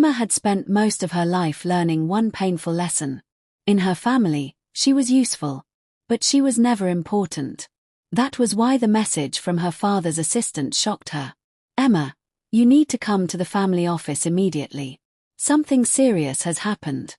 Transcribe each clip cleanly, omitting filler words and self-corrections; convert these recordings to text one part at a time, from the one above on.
Emma had spent most of her life learning one painful lesson. In her family, she was useful, but she was never important. That was why the message from her father's assistant shocked her. "Emma, you need to come to the family office immediately. Something serious has happened."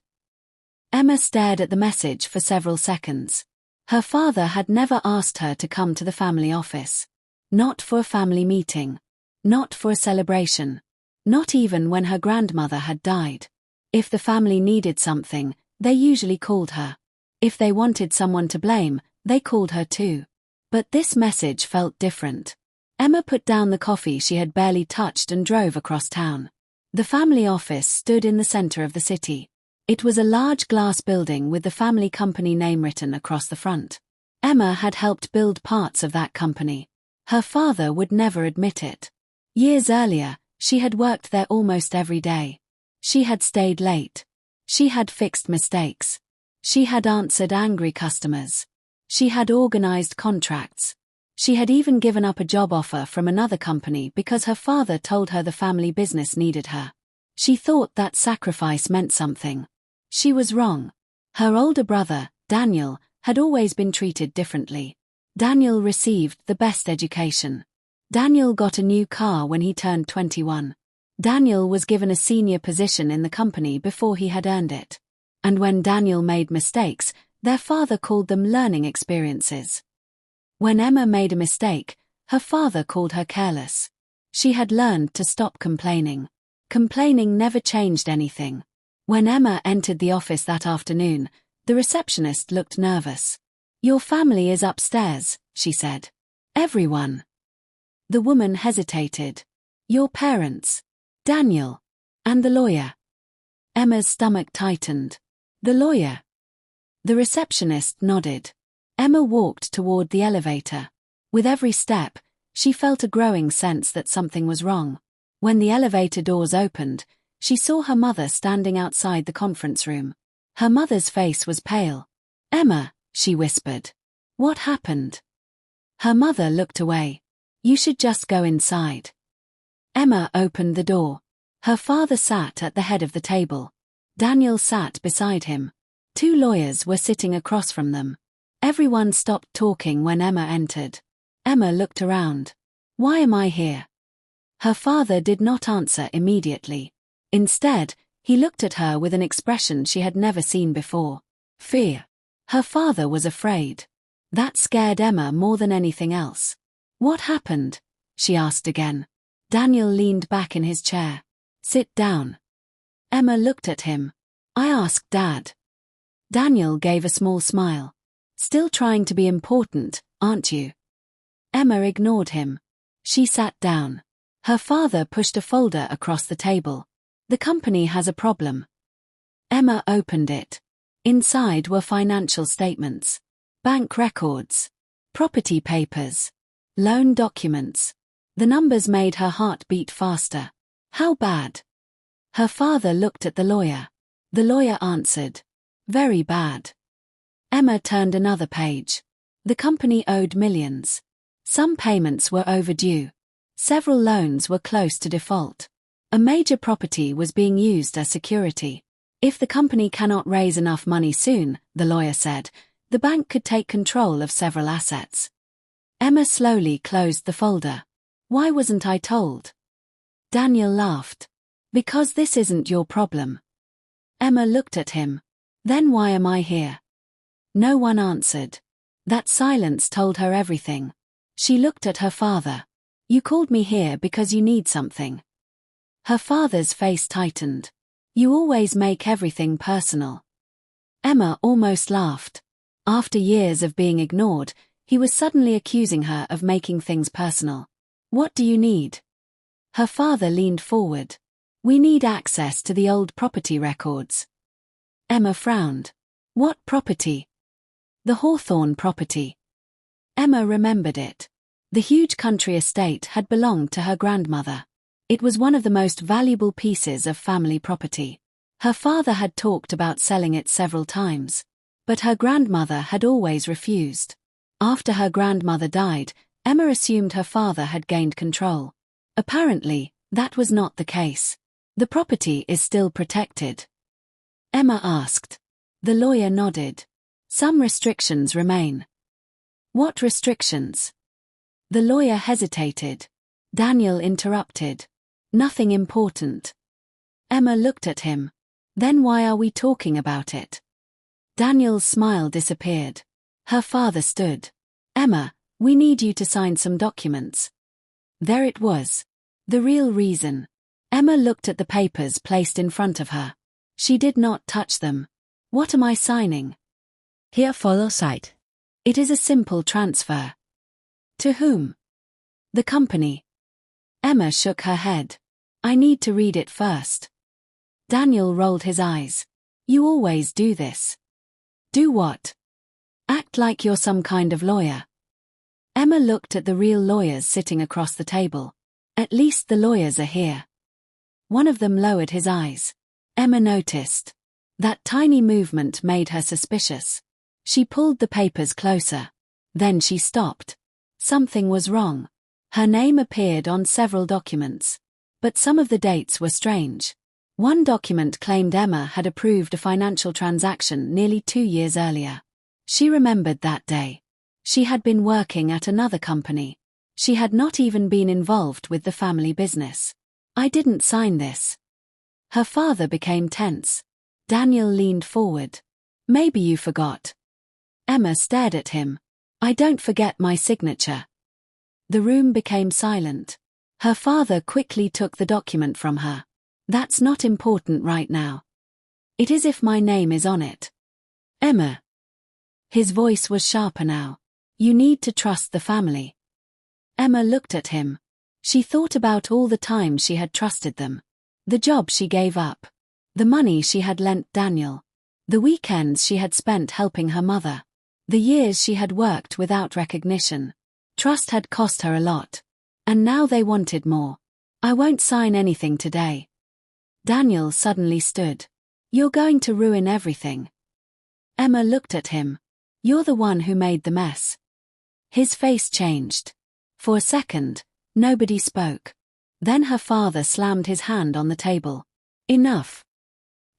Emma stared at the message for several seconds. Her father had never asked her to come to the family office. Not for a family meeting. Not for a celebration. Not even when her grandmother had died. If the family needed something, they usually called her. If they wanted someone to blame, they called her too. But this message felt different. Emma put down the coffee she had barely touched and drove across town. The family office stood in the center of the city. It was a large glass building with the family company name written across the front. Emma had helped build parts of that company. Her father would never admit it. Years earlier, she had worked there almost every day. She had stayed late. She had fixed mistakes. She had answered angry customers. She had organized contracts. She had even given up a job offer from another company because her father told her the family business needed her. She thought that sacrifice meant something. She was wrong. Her older brother, Daniel, had always been treated differently. Daniel received the best education. Daniel got a new car when he turned 21. Daniel was given a senior position in the company before he had earned it. And when Daniel made mistakes, their father called them learning experiences. When Emma made a mistake, her father called her careless. She had learned to stop complaining. Complaining never changed anything. When Emma entered the office that afternoon, the receptionist looked nervous. "Your family is upstairs," she said. "Everyone." The woman hesitated. "Your parents, Daniel, and the lawyer." Emma's stomach tightened. "The lawyer?" The receptionist nodded. Emma walked toward the elevator. With every step, she felt a growing sense that something was wrong. When the elevator doors opened, she saw her mother standing outside the conference room. Her mother's face was pale. "Emma," she whispered. "What happened?" Her mother looked away. "You should just go inside." Emma opened the door. Her father sat at the head of the table. Daniel sat beside him. Two lawyers were sitting across from them. Everyone stopped talking when Emma entered. Emma looked around. "Why am I here?" Her father did not answer immediately. Instead, he looked at her with an expression she had never seen before. Fear. Her father was afraid. That scared Emma more than anything else. "What happened?" she asked again. Daniel leaned back in his chair. "Sit down." Emma looked at him. "I asked Dad." Daniel gave a small smile. "Still trying to be important, aren't you?" Emma ignored him. She sat down. Her father pushed a folder across the table. "The company has a problem." Emma opened it. Inside were financial statements, bank records, property papers, loan documents. The numbers made her heart beat faster. "How bad?" Her father looked at the lawyer. The lawyer answered, "Very bad." Emma turned another page. The company owed millions. Some payments were overdue. Several loans were close to default. A major property was being used as security. If the company cannot raise enough money soon, the lawyer said, the bank could take control of several assets. Emma slowly closed the folder. "Why wasn't I told?" Daniel laughed. "Because this isn't your problem." Emma looked at him. "Then why am I here?" No one answered. That silence told her everything. She looked at her father. "You called me here because you need something." Her father's face tightened. "You always make everything personal." Emma almost laughed. After years of being ignored, he was suddenly accusing her of making things personal. "What do you need?" Her father leaned forward. "We need access to the old property records." Emma frowned. "What property?" "The Hawthorne property." Emma remembered it. The huge country estate had belonged to her grandmother. It was one of the most valuable pieces of family property. Her father had talked about selling it several times. But her grandmother had always refused. After her grandmother died, Emma assumed her father had gained control. Apparently, that was not the case. The property is still protected? Emma asked. The lawyer nodded. Some restrictions remain. What restrictions? The lawyer hesitated. Daniel interrupted. Nothing important. Emma looked at him. Then why are we talking about it? Daniel's smile disappeared. Her father stood. Emma, we need you to sign some documents. There it was. The real reason. Emma looked at the papers placed in front of her. She did not touch them. What am I signing? Here follow sight. It is a simple transfer. To whom? The company. Emma shook her head. I need to read it first. Daniel rolled his eyes. You always do this. Do what? Act like you're some kind of lawyer. Emma looked at the real lawyers sitting across the table. At least the lawyers are here. One of them lowered his eyes. Emma noticed. That tiny movement made her suspicious. She pulled the papers closer. Then she stopped. Something was wrong. Her name appeared on several documents. But some of the dates were strange. One document claimed Emma had approved a financial transaction nearly 2 years earlier. She remembered that day. She had been working at another company. She had not even been involved with the family business. I didn't sign this. Her father became tense. Daniel leaned forward. Maybe you forgot. Emma stared at him. I don't forget my signature. The room became silent. Her father quickly took the document from her. That's not important right now. It is if my name is on it. Emma. His voice was sharper now. You need to trust the family. Emma looked at him. She thought about all the time she had trusted them. The job she gave up. The money she had lent Daniel. The weekends she had spent helping her mother. The years she had worked without recognition. Trust had cost her a lot. And now they wanted more. I won't sign anything today. Daniel suddenly stood. You're going to ruin everything. Emma looked at him. You're the one who made the mess. His face changed. For a second, nobody spoke. Then her father slammed his hand on the table. Enough.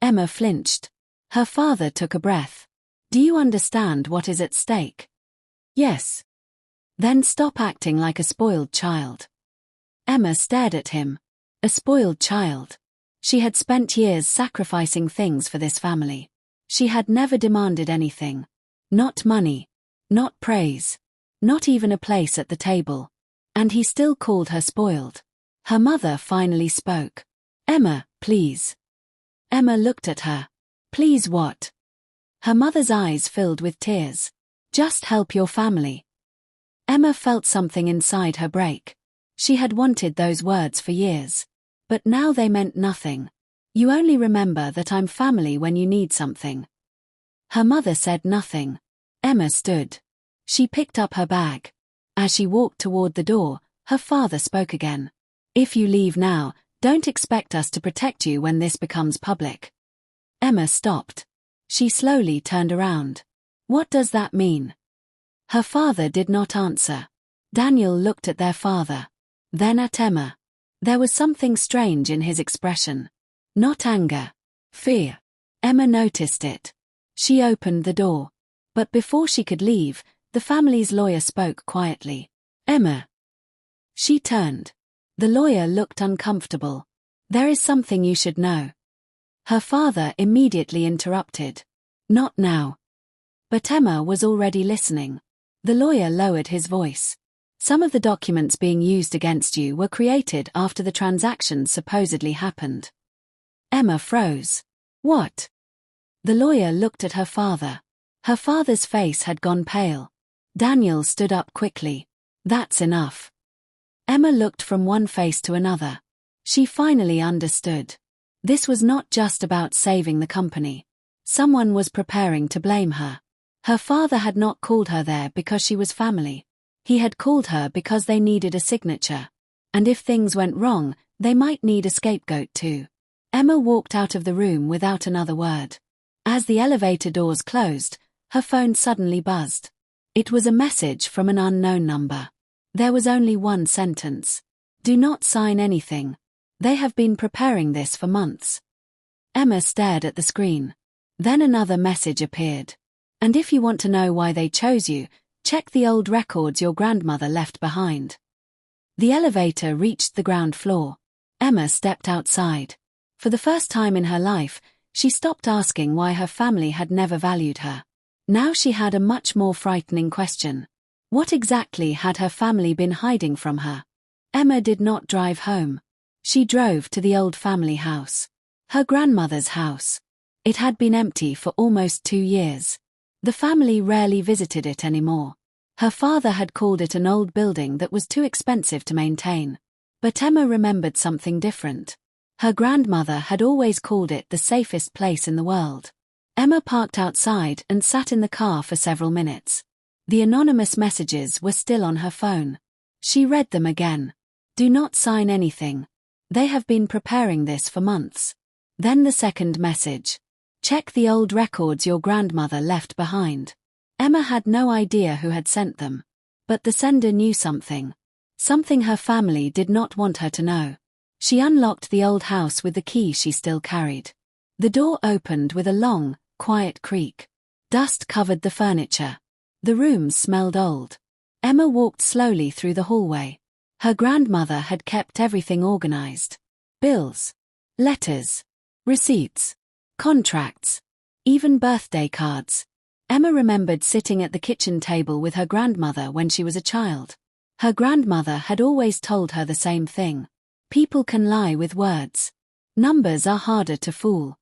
Emma flinched. Her father took a breath. Do you understand what is at stake? Yes. Then stop acting like a spoiled child. Emma stared at him. A spoiled child. She had spent years sacrificing things for this family. She had never demanded anything. Not money. Not praise. Not even a place at the table. And he still called her spoiled. Her mother finally spoke. Emma, please. Emma looked at her. Please what? Her mother's eyes filled with tears. Just help your family. Emma felt something inside her break. She had wanted those words for years. But now they meant nothing. You only remember that I'm family when you need something. Her mother said nothing. Emma stood. She picked up her bag. As she walked toward the door, her father spoke again. If you leave now, don't expect us to protect you when this becomes public. Emma stopped. She slowly turned around. What does that mean? Her father did not answer. Daniel looked at their father. Then at Emma. There was something strange in his expression. Not anger. Fear. Emma noticed it. She opened the door. But before she could leave, the family's lawyer spoke quietly. Emma. She turned. The lawyer looked uncomfortable. There is something you should know. Her father immediately interrupted. Not now. But Emma was already listening. The lawyer lowered his voice. Some of the documents being used against you were created after the transaction supposedly happened. Emma froze. What? The lawyer looked at her father. Her father's face had gone pale. Daniel stood up quickly. That's enough. Emma looked from one face to another. She finally understood. This was not just about saving the company. Someone was preparing to blame her. Her father had not called her there because she was family. He had called her because they needed a signature. And if things went wrong, they might need a scapegoat too. Emma walked out of the room without another word. As the elevator doors closed, her phone suddenly buzzed. It was a message from an unknown number. There was only one sentence. Do not sign anything. They have been preparing this for months. Emma stared at the screen. Then another message appeared. And if you want to know why they chose you, check the old records your grandmother left behind. The elevator reached the ground floor. Emma stepped outside. For the first time in her life, she stopped asking why her family had never valued her. Now she had a much more frightening question. What exactly had her family been hiding from her? Emma did not drive home. She drove to the old family house. Her grandmother's house. It had been empty for almost 2 years. The family rarely visited it anymore. Her father had called it an old building that was too expensive to maintain. But Emma remembered something different. Her grandmother had always called it the safest place in the world. Emma parked outside and sat in the car for several minutes. The anonymous messages were still on her phone. She read them again. Do not sign anything. They have been preparing this for months. Then the second message. Check the old records your grandmother left behind. Emma had no idea who had sent them. But the sender knew something. Something her family did not want her to know. She unlocked the old house with the key she still carried. The door opened with a long, quiet creak. Dust covered the furniture. The rooms smelled old. Emma walked slowly through the hallway. Her grandmother had kept everything organized. Bills, letters, receipts, contracts, even birthday cards. Emma remembered sitting at the kitchen table with her grandmother when she was a child. Her grandmother had always told her the same thing. People can lie with words. Numbers are harder to fool.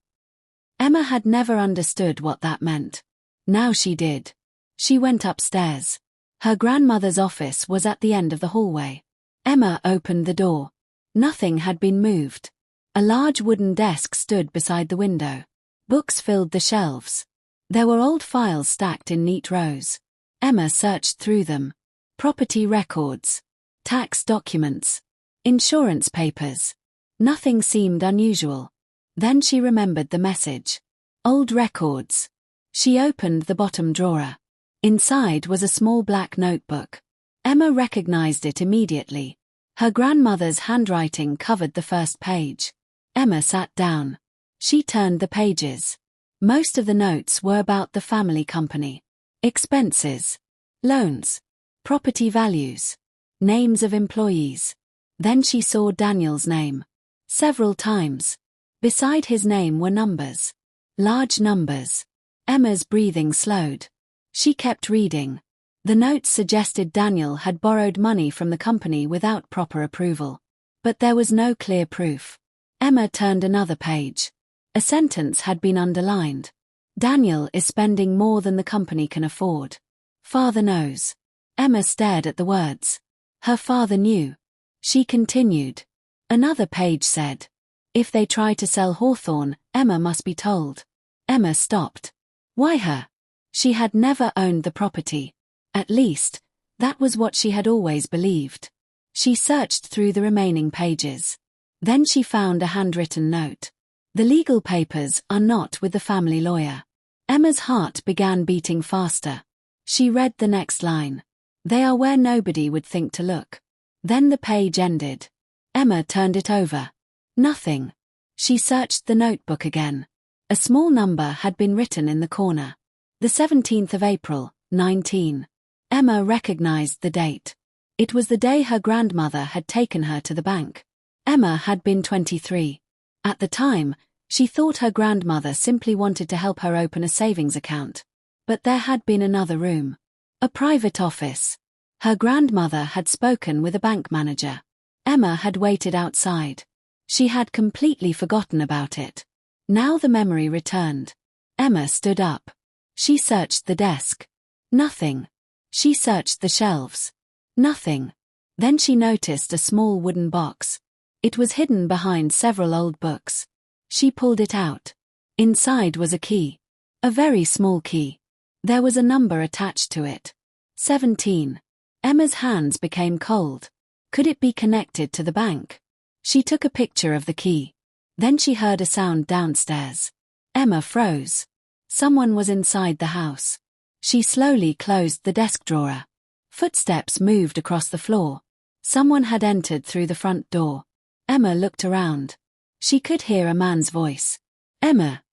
Emma had never understood what that meant. Now she did. She went upstairs. Her grandmother's office was at the end of the hallway. Emma opened the door. Nothing had been moved. A large wooden desk stood beside the window. Books filled the shelves. There were old files stacked in neat rows. Emma searched through them. Property records, tax documents, insurance papers. Nothing seemed unusual. Then she remembered the message. Old records. She opened the bottom drawer. Inside was a small black notebook. Emma recognized it immediately. Her grandmother's handwriting covered the first page. Emma sat down. She turned the pages. Most of the notes were about the family company. Expenses, loans, property values, names of employees. Then she saw Daniel's name. Several times. Beside his name were numbers. Large numbers. Emma's breathing slowed. She kept reading. The notes suggested Daniel had borrowed money from the company without proper approval. But there was no clear proof. Emma turned another page. A sentence had been underlined. Daniel is spending more than the company can afford. Father knows. Emma stared at the words. Her father knew. She continued. Another page said. If they try to sell Hawthorne, Emma must be told. Emma stopped. Why her? She had never owned the property. At least, that was what she had always believed. She searched through the remaining pages. Then she found a handwritten note. The legal papers are not with the family lawyer. Emma's heart began beating faster. She read the next line. They are where nobody would think to look. Then the page ended. Emma turned it over. Nothing. She searched the notebook again. A small number had been written in the corner. The 17th of April, 19. Emma recognized the date. It was the day her grandmother had taken her to the bank. Emma had been 23. At the time, she thought her grandmother simply wanted to help her open a savings account. But there had been another room. A private office. Her grandmother had spoken with a bank manager. Emma had waited outside. She had completely forgotten about it. Now the memory returned. Emma stood up. She searched the desk. Nothing. She searched the shelves. Nothing. Then she noticed a small wooden box. It was hidden behind several old books. She pulled it out. Inside was a key. A very small key. There was a number attached to it. 17. Emma's hands became cold. Could it be connected to the bank? She took a picture of the key. Then she heard a sound downstairs. Emma froze. Someone was inside the house. She slowly closed the desk drawer. Footsteps moved across the floor. Someone had entered through the front door. Emma looked around. She could hear a man's voice. Emma.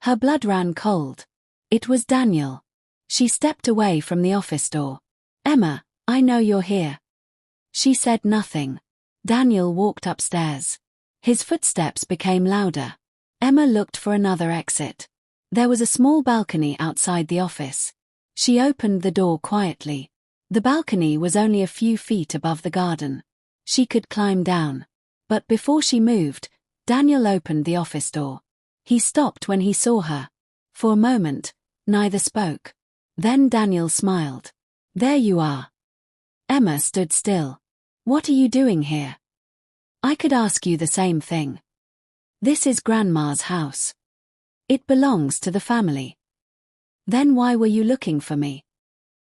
Her blood ran cold. It was Daniel. She stepped away from the office door. Emma, I know you're here. She said nothing. Daniel walked upstairs. His footsteps became louder. Emma looked for another exit. There was a small balcony outside the office. She opened the door quietly. The balcony was only a few feet above the garden. She could climb down. But before she moved, Daniel opened the office door. He stopped when he saw her. For a moment, neither spoke. Then Daniel smiled. There you are. Emma stood still. What are you doing here? I could ask you the same thing. This is Grandma's house. It belongs to the family. Then why were you looking for me?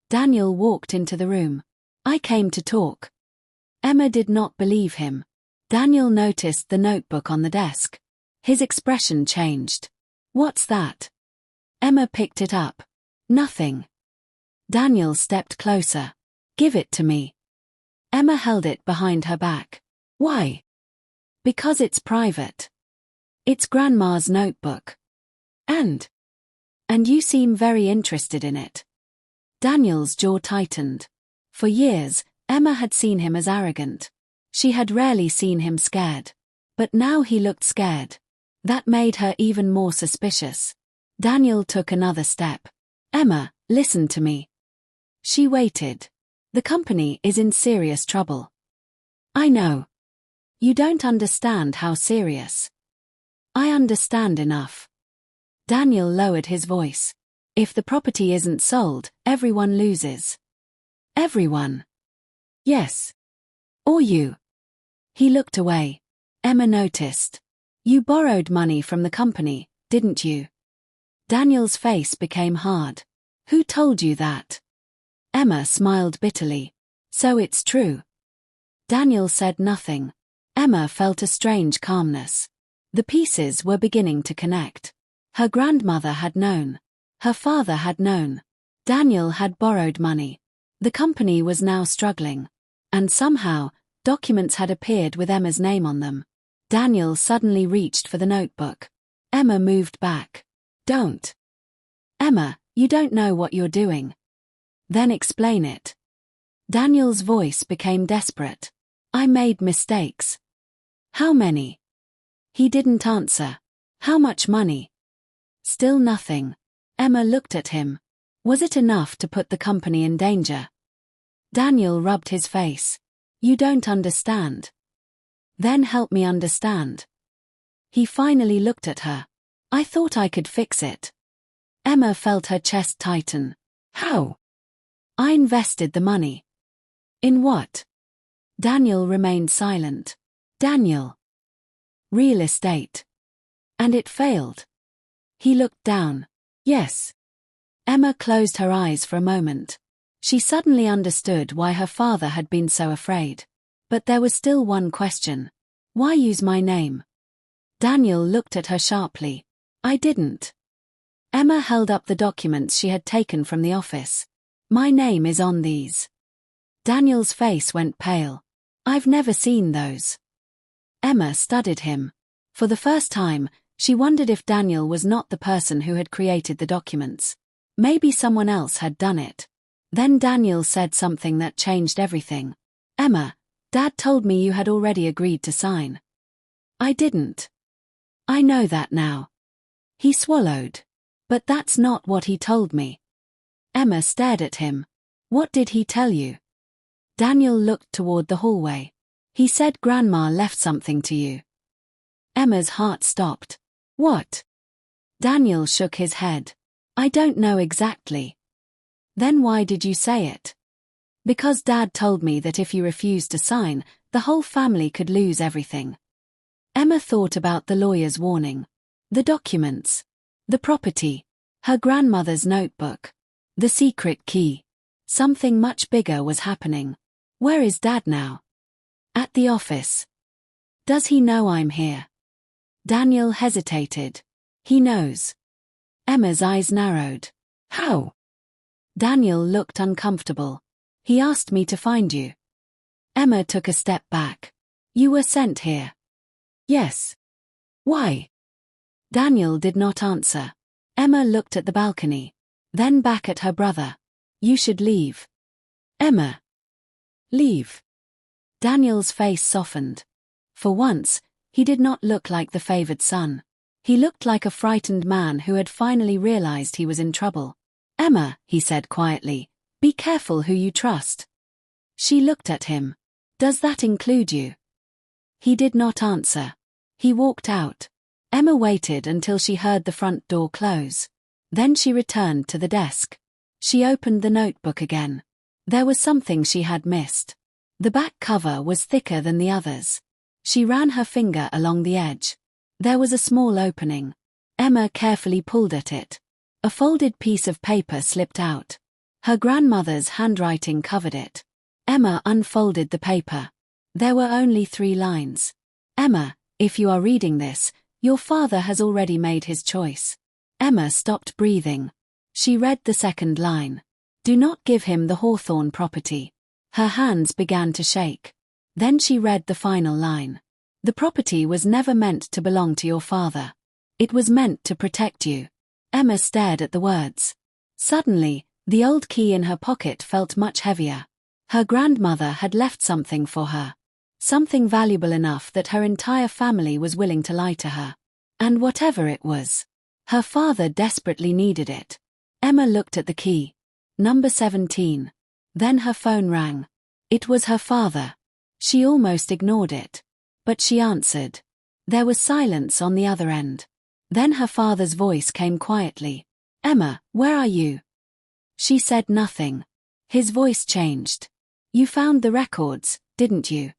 Daniel walked into the room. I came to talk. Emma did not believe him. Daniel noticed the notebook on the desk. His expression changed. What's that? Emma picked it up. Nothing. Daniel stepped closer. Give it to me. Emma held it behind her back. Why? Because it's private. It's Grandma's notebook. And you seem very interested in it. Daniel's jaw tightened. For years, Emma had seen him as arrogant. She had rarely seen him scared. But now he looked scared. That made her even more suspicious. Daniel took another step. Emma, listen to me. She waited. The company is in serious trouble. I know. You don't understand how serious. I understand enough. Daniel lowered his voice. If the property isn't sold, everyone loses. Everyone. Yes. Or you. He looked away. Emma noticed. You borrowed money from the company, didn't you? Daniel's face became hard. Who told you that? Emma smiled bitterly. So it's true. Daniel said nothing. Emma felt a strange calmness. The pieces were beginning to connect. Her grandmother had known. Her father had known. Daniel had borrowed money. The company was now struggling. And somehow, documents had appeared with Emma's name on them. Daniel suddenly reached for the notebook. Emma moved back. Don't. Emma, you don't know what you're doing. Then explain it. Daniel's voice became desperate. I made mistakes. How many? He didn't answer. How much money? Still nothing. Emma looked at him. Was it enough to put the company in danger? Daniel rubbed his face. You don't understand. Then help me understand. He finally looked at her. I thought I could fix it. Emma felt her chest tighten. How? I invested the money. In what? Daniel remained silent. Daniel. Real estate. And it failed. He looked down. Yes. Emma closed her eyes for a moment. She suddenly understood why her father had been so afraid. But there was still one question. Why use my name? Daniel looked at her sharply. I didn't. Emma held up the documents she had taken from the office. My name is on these. Daniel's face went pale. I've never seen those. Emma studied him. For the first time, she wondered if Daniel was not the person who had created the documents. Maybe someone else had done it. Then Daniel said something that changed everything. Emma, Dad told me you had already agreed to sign. I didn't. I know that now. He swallowed. But that's not what he told me. Emma stared at him. What did he tell you? Daniel looked toward the hallway. He said Grandma left something to you. Emma's heart stopped. What? Daniel shook his head. I don't know exactly. Then why did you say it? Because Dad told me that if you refused to sign, the whole family could lose everything. Emma thought about the lawyer's warning. The documents. The property. Her grandmother's notebook. The secret key. Something much bigger was happening. Where is Dad now? At the office. Does he know I'm here? Daniel hesitated. He knows. Emma's eyes narrowed. How? Daniel looked uncomfortable. He asked me to find you. Emma took a step back. You were sent here. Yes. Why? Daniel did not answer. Emma looked at the balcony, then back at her brother. You should leave. Emma. Leave. Daniel's face softened. For once, he did not look like the favored son. He looked like a frightened man who had finally realized he was in trouble. Emma, he said quietly, be careful who you trust. She looked at him. Does that include you? He did not answer. He walked out. Emma waited until she heard the front door close. Then she returned to the desk. She opened the notebook again. There was something she had missed. The back cover was thicker than the others. She ran her finger along the edge. There was a small opening. Emma carefully pulled at it. A folded piece of paper slipped out. Her grandmother's handwriting covered it. Emma unfolded the paper. There were only 3 lines. Emma, if you are reading this, your father has already made his choice. Emma stopped breathing. She read the second line. Do not give him the Hawthorne property. Her hands began to shake. Then she read the final line. The property was never meant to belong to your father. It was meant to protect you. Emma stared at the words. Suddenly, the old key in her pocket felt much heavier. Her grandmother had left something for her. Something valuable enough that her entire family was willing to lie to her. And whatever it was, her father desperately needed it. Emma looked at the key. Number 17. Then her phone rang. It was her father. She almost ignored it. But she answered. There was silence on the other end. Then her father's voice came quietly. Emma, where are you? She said nothing. His voice changed. You found the records, didn't you?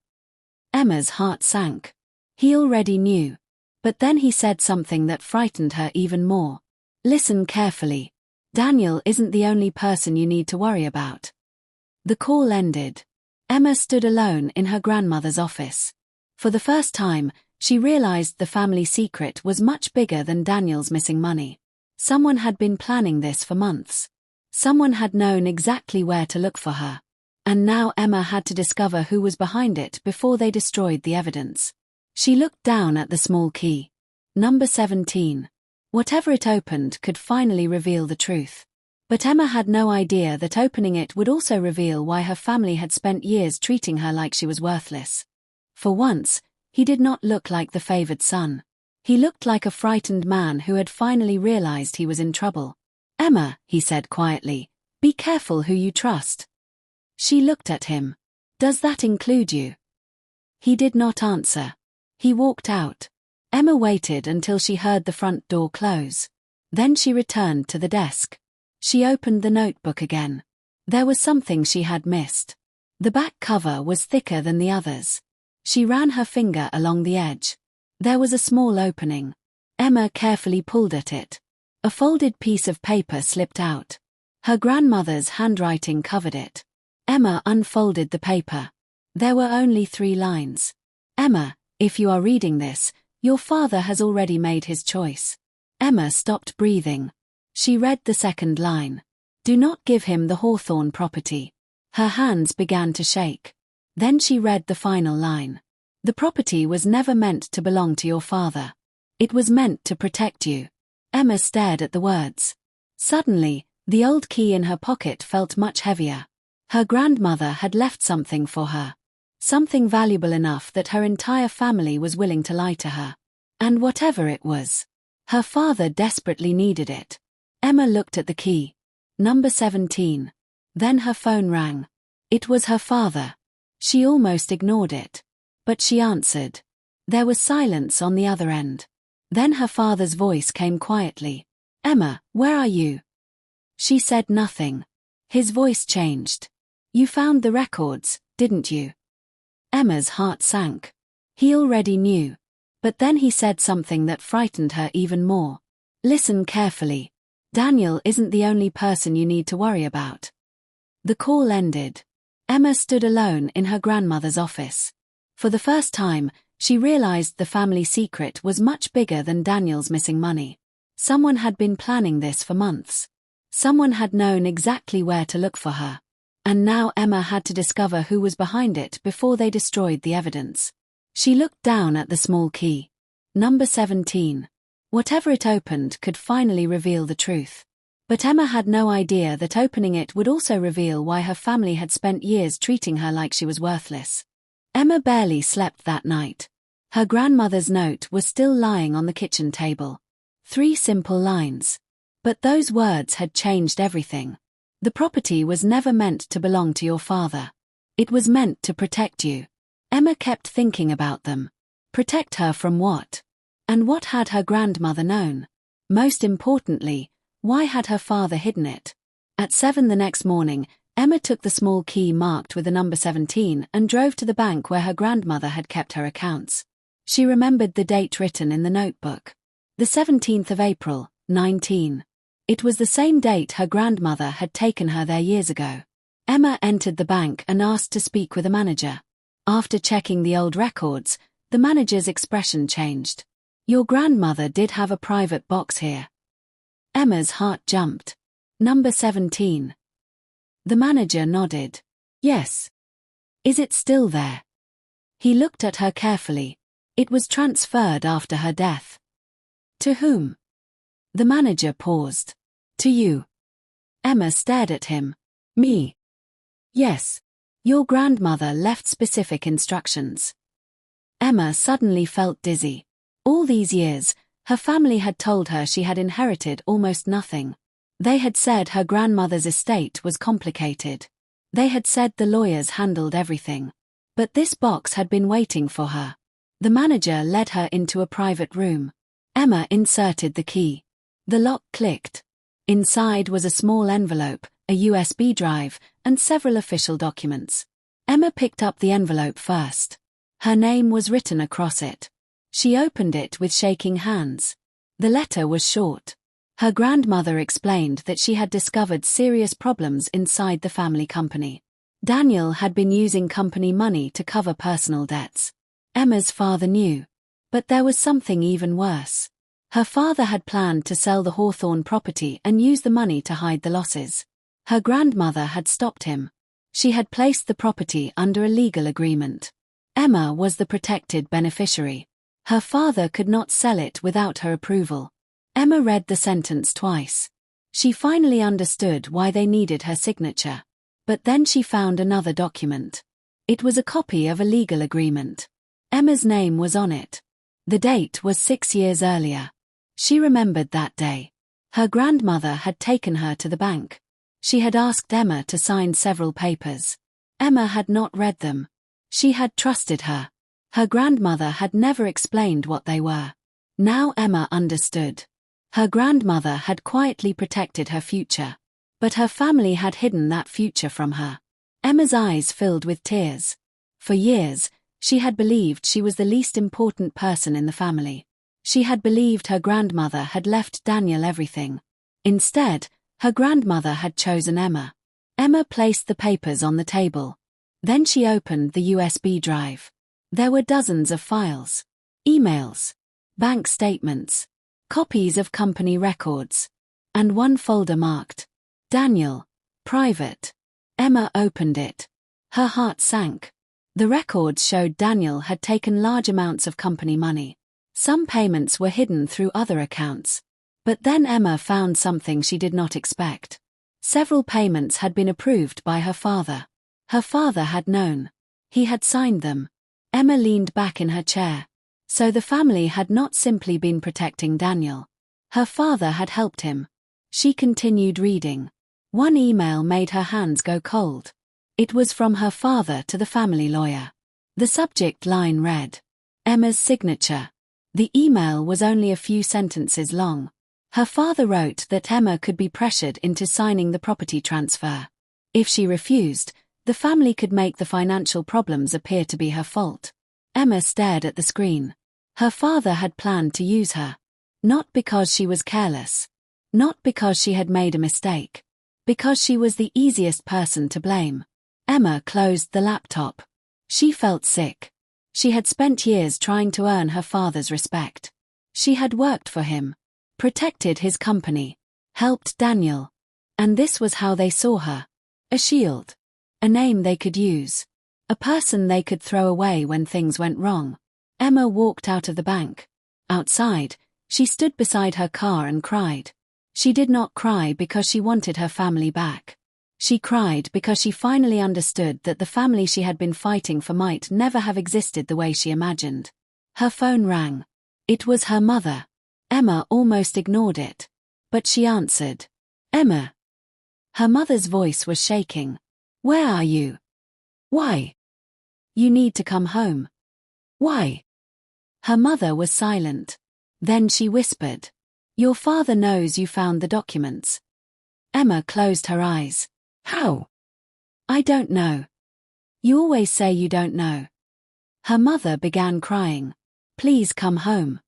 Emma's heart sank. He already knew. But then he said something that frightened her even more. Listen carefully. Daniel isn't the only person you need to worry about. The call ended. Emma stood alone in her grandmother's office. For the first time, she realized the family secret was much bigger than Daniel's missing money. Someone had been planning this for months. Someone had known exactly where to look for her. And now Emma had to discover who was behind it before they destroyed the evidence. She looked down at the small key. Number 17. Whatever it opened could finally reveal the truth. But Emma had no idea that opening it would also reveal why her family had spent years treating her like she was worthless. For once, he did not look like the favored son. He looked like a frightened man who had finally realized he was in trouble. Emma, he said quietly, be careful who you trust. She looked at him. Does that include you? He did not answer. He walked out. Emma waited until she heard the front door close. Then she returned to the desk. She opened the notebook again. There was something she had missed. The back cover was thicker than the others. She ran her finger along the edge. There was a small opening. Emma carefully pulled at it. A folded piece of paper slipped out. Her grandmother's handwriting covered it. Emma unfolded the paper. There were only 3 lines. Emma, if you are reading this, your father has already made his choice. Emma stopped breathing. She read the second line. Do not give him the Hawthorne property. Her hands began to shake. Then she read the final line. The property was never meant to belong to your father. It was meant to protect you. Emma stared at the words. Suddenly, the old key in her pocket felt much heavier. Her grandmother had left something for her. Something valuable enough that her entire family was willing to lie to her. And whatever it was, her father desperately needed it. Emma looked at the key. Number 17. Then her phone rang. It was her father. She almost ignored it. But she answered. There was silence on the other end. Then her father's voice came quietly. Emma, where are you? She said nothing. His voice changed. You found the records, didn't you? Emma's heart sank. He already knew. But then he said something that frightened her even more. Listen carefully. Daniel isn't the only person you need to worry about. The call ended. Emma stood alone in her grandmother's office. For the first time, she realized the family secret was much bigger than Daniel's missing money. Someone had been planning this for months. Someone had known exactly where to look for her. And now Emma had to discover who was behind it before they destroyed the evidence. She looked down at the small key. Number 17. Whatever it opened could finally reveal the truth. But Emma had no idea that opening it would also reveal why her family had spent years treating her like she was worthless. Emma barely slept that night. Her grandmother's note was still lying on the kitchen table. 3 simple lines. But those words had changed everything. The property was never meant to belong to your father. It was meant to protect you. Emma kept thinking about them. Protect her from what? And what had her grandmother known? Most importantly, why had her father hidden it? At 7 the next morning, Emma took the small key marked with the number 17 and drove to the bank where her grandmother had kept her accounts. She remembered the date written in the notebook. The 17th of April, 19. It was the same date her grandmother had taken her there years ago. Emma entered the bank and asked to speak with a manager. After checking the old records, the manager's expression changed. Your grandmother did have a private box here. Emma's heart jumped. Number 17. The manager nodded. Yes. Is it still there? He looked at her carefully. It was transferred after her death. To whom? The manager paused. To you. Emma stared at him. Me? Yes. Your grandmother left specific instructions. Emma suddenly felt dizzy. All these years, her family had told her she had inherited almost nothing. They had said her grandmother's estate was complicated. They had said the lawyers handled everything. But this box had been waiting for her. The manager led her into a private room. Emma inserted the key. The lock clicked. Inside was a small envelope, a USB drive, and several official documents. Emma picked up the envelope first. Her name was written across it. She opened it with shaking hands. The letter was short. Her grandmother explained that she had discovered serious problems inside the family company. Daniel had been using company money to cover personal debts. Emma's father knew. But there was something even worse. Her father had planned to sell the Hawthorne property and use the money to hide the losses. Her grandmother had stopped him. She had placed the property under a legal agreement. Emma was the protected beneficiary. Her father could not sell it without her approval. Emma read the sentence twice. She finally understood why they needed her signature. But then she found another document. It was a copy of a legal agreement. Emma's name was on it. The date was 6 years earlier. She remembered that day. Her grandmother had taken her to the bank. She had asked Emma to sign several papers. Emma had not read them. She had trusted her. Her grandmother had never explained what they were. Now Emma understood. Her grandmother had quietly protected her future. But her family had hidden that future from her. Emma's eyes filled with tears. For years, she had believed she was the least important person in the family. She had believed her grandmother had left Daniel everything. Instead, her grandmother had chosen Emma. Emma placed the papers on the table. Then she opened the USB drive. There were dozens of files. Emails. Bank statements. Copies of company records. And one folder marked Daniel. Private. Emma opened it. Her heart sank. The records showed Daniel had taken large amounts of company money. Some payments were hidden through other accounts. But then Emma found something she did not expect. Several payments had been approved by her father. Her father had known. He had signed them. Emma leaned back in her chair. So the family had not simply been protecting Daniel. Her father had helped him. She continued reading. One email made her hands go cold. It was from her father to the family lawyer. The subject line read, Emma's signature. The email was only a few sentences long. Her father wrote that Emma could be pressured into signing the property transfer. If she refused, the family could make the financial problems appear to be her fault. Emma stared at the screen. Her father had planned to use her. Not because she was careless. Not because she had made a mistake. Because she was the easiest person to blame. Emma closed the laptop. She felt sick. She had spent years trying to earn her father's respect. She had worked for him. Protected his company. Helped Daniel. And this was how they saw her. A shield. A name they could use. A person they could throw away when things went wrong. Emma walked out of the bank. Outside, she stood beside her car and cried. She did not cry because she wanted her family back. She cried because she finally understood that the family she had been fighting for might never have existed the way she imagined. Her phone rang. It was her mother. Emma almost ignored it. But she answered. Emma. Her mother's voice was shaking. Where are you? Why? You need to come home. Why? Her mother was silent. Then she whispered. Your father knows you found the documents. Emma closed her eyes. How? I don't know. You always say you don't know. Her mother began crying. Please come home.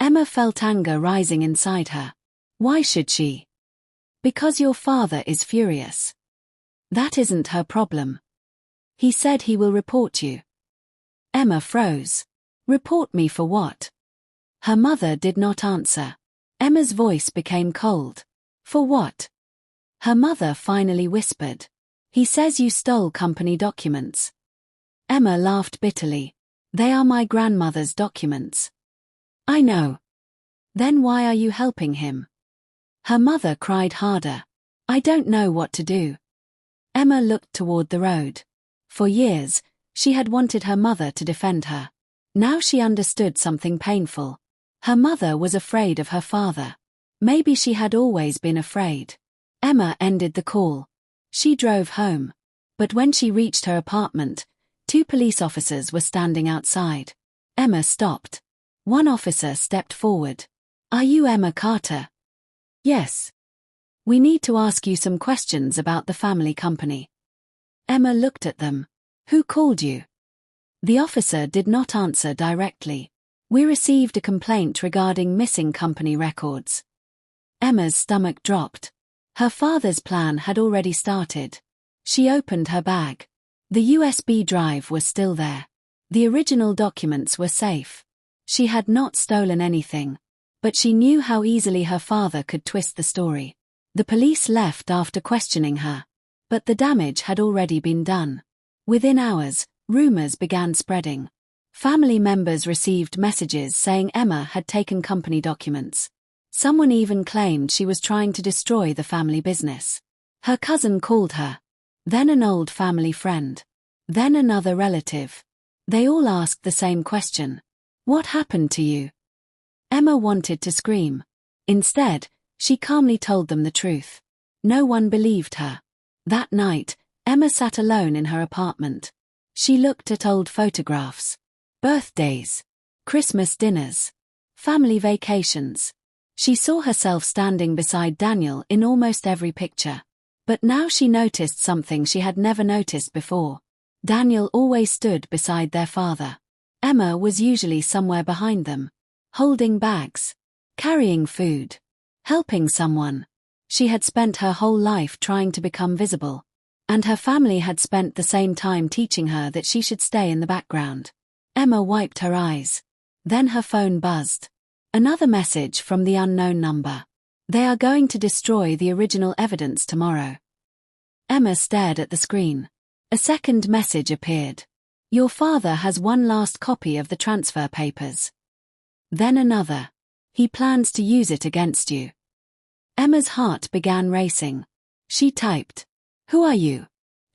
Emma felt anger rising inside her. Why should she? Because your father is furious. That isn't her problem. He said he will report you. Emma froze. Report me for what? Her mother did not answer. Emma's voice became cold. For what? Her mother finally whispered. He says you stole company documents. Emma laughed bitterly. They are my grandmother's documents. I know. Then why are you helping him? Her mother cried harder. I don't know what to do. Emma looked toward the road. For years, she had wanted her mother to defend her. Now she understood something painful. Her mother was afraid of her father. Maybe she had always been afraid. Emma ended the call. She drove home. But when she reached her apartment, 2 police officers were standing outside. Emma stopped. One officer stepped forward. Are you Emma Carter? Yes. We need to ask you some questions about the family company. Emma looked at them. Who called you? The officer did not answer directly. We received a complaint regarding missing company records. Emma's stomach dropped. Her father's plan had already started. She opened her bag. The USB drive was still there. The original documents were safe. She had not stolen anything. But she knew how easily her father could twist the story. The police left after questioning her. But the damage had already been done. Within hours, rumors began spreading. Family members received messages saying Emma had taken company documents. Someone even claimed she was trying to destroy the family business. Her cousin called her. Then an old family friend. Then another relative. They all asked the same question. What happened to you? Emma wanted to scream. Instead, she calmly told them the truth. No one believed her. That night, Emma sat alone in her apartment. She looked at old photographs. Birthdays. Christmas dinners. Family vacations. She saw herself standing beside Daniel in almost every picture. But now she noticed something she had never noticed before. Daniel always stood beside their father. Emma was usually somewhere behind them. Holding bags. Carrying food. Helping someone. She had spent her whole life trying to become visible. And her family had spent the same time teaching her that she should stay in the background. Emma wiped her eyes. Then her phone buzzed. Another message from the unknown number. They are going to destroy the original evidence tomorrow. Emma stared at the screen. A second message appeared. Your father has one last copy of the transfer papers. Then another. He plans to use it against you. Emma's heart began racing. She typed. Who are you?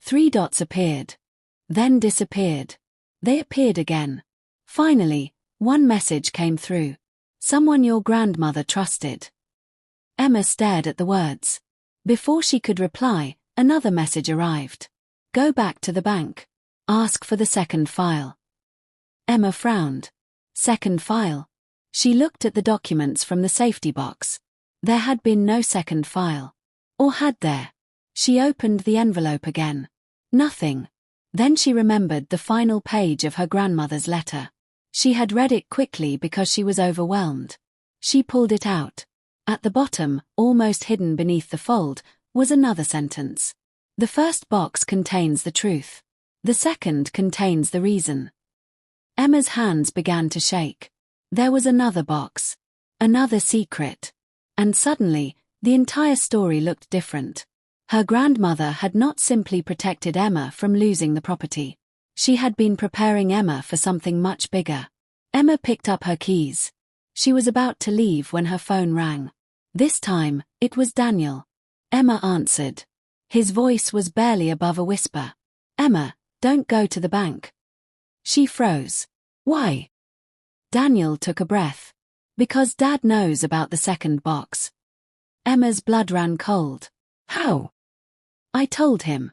3 dots appeared. Then disappeared. They appeared again. Finally, one message came through. Someone your grandmother trusted. Emma stared at the words. Before she could reply, another message arrived. Go back to the bank. Ask for the second file. Emma frowned. Second file. She looked at the documents from the safety box. There had been no second file. Or had there? She opened the envelope again. Nothing. Then she remembered the final page of her grandmother's letter. She had read it quickly because she was overwhelmed. She pulled it out. At the bottom, almost hidden beneath the fold, was another sentence. The first box contains the truth. The second contains the reason. Emma's hands began to shake. There was another box. Another secret. And suddenly, the entire story looked different. Her grandmother had not simply protected Emma from losing the property. She had been preparing Emma for something much bigger. Emma picked up her keys. She was about to leave when her phone rang. This time, it was Daniel. Emma answered. His voice was barely above a whisper. Emma, don't go to the bank. She froze. Why? Daniel took a breath. Because Dad knows about the second box. Emma's blood ran cold. How? I told him.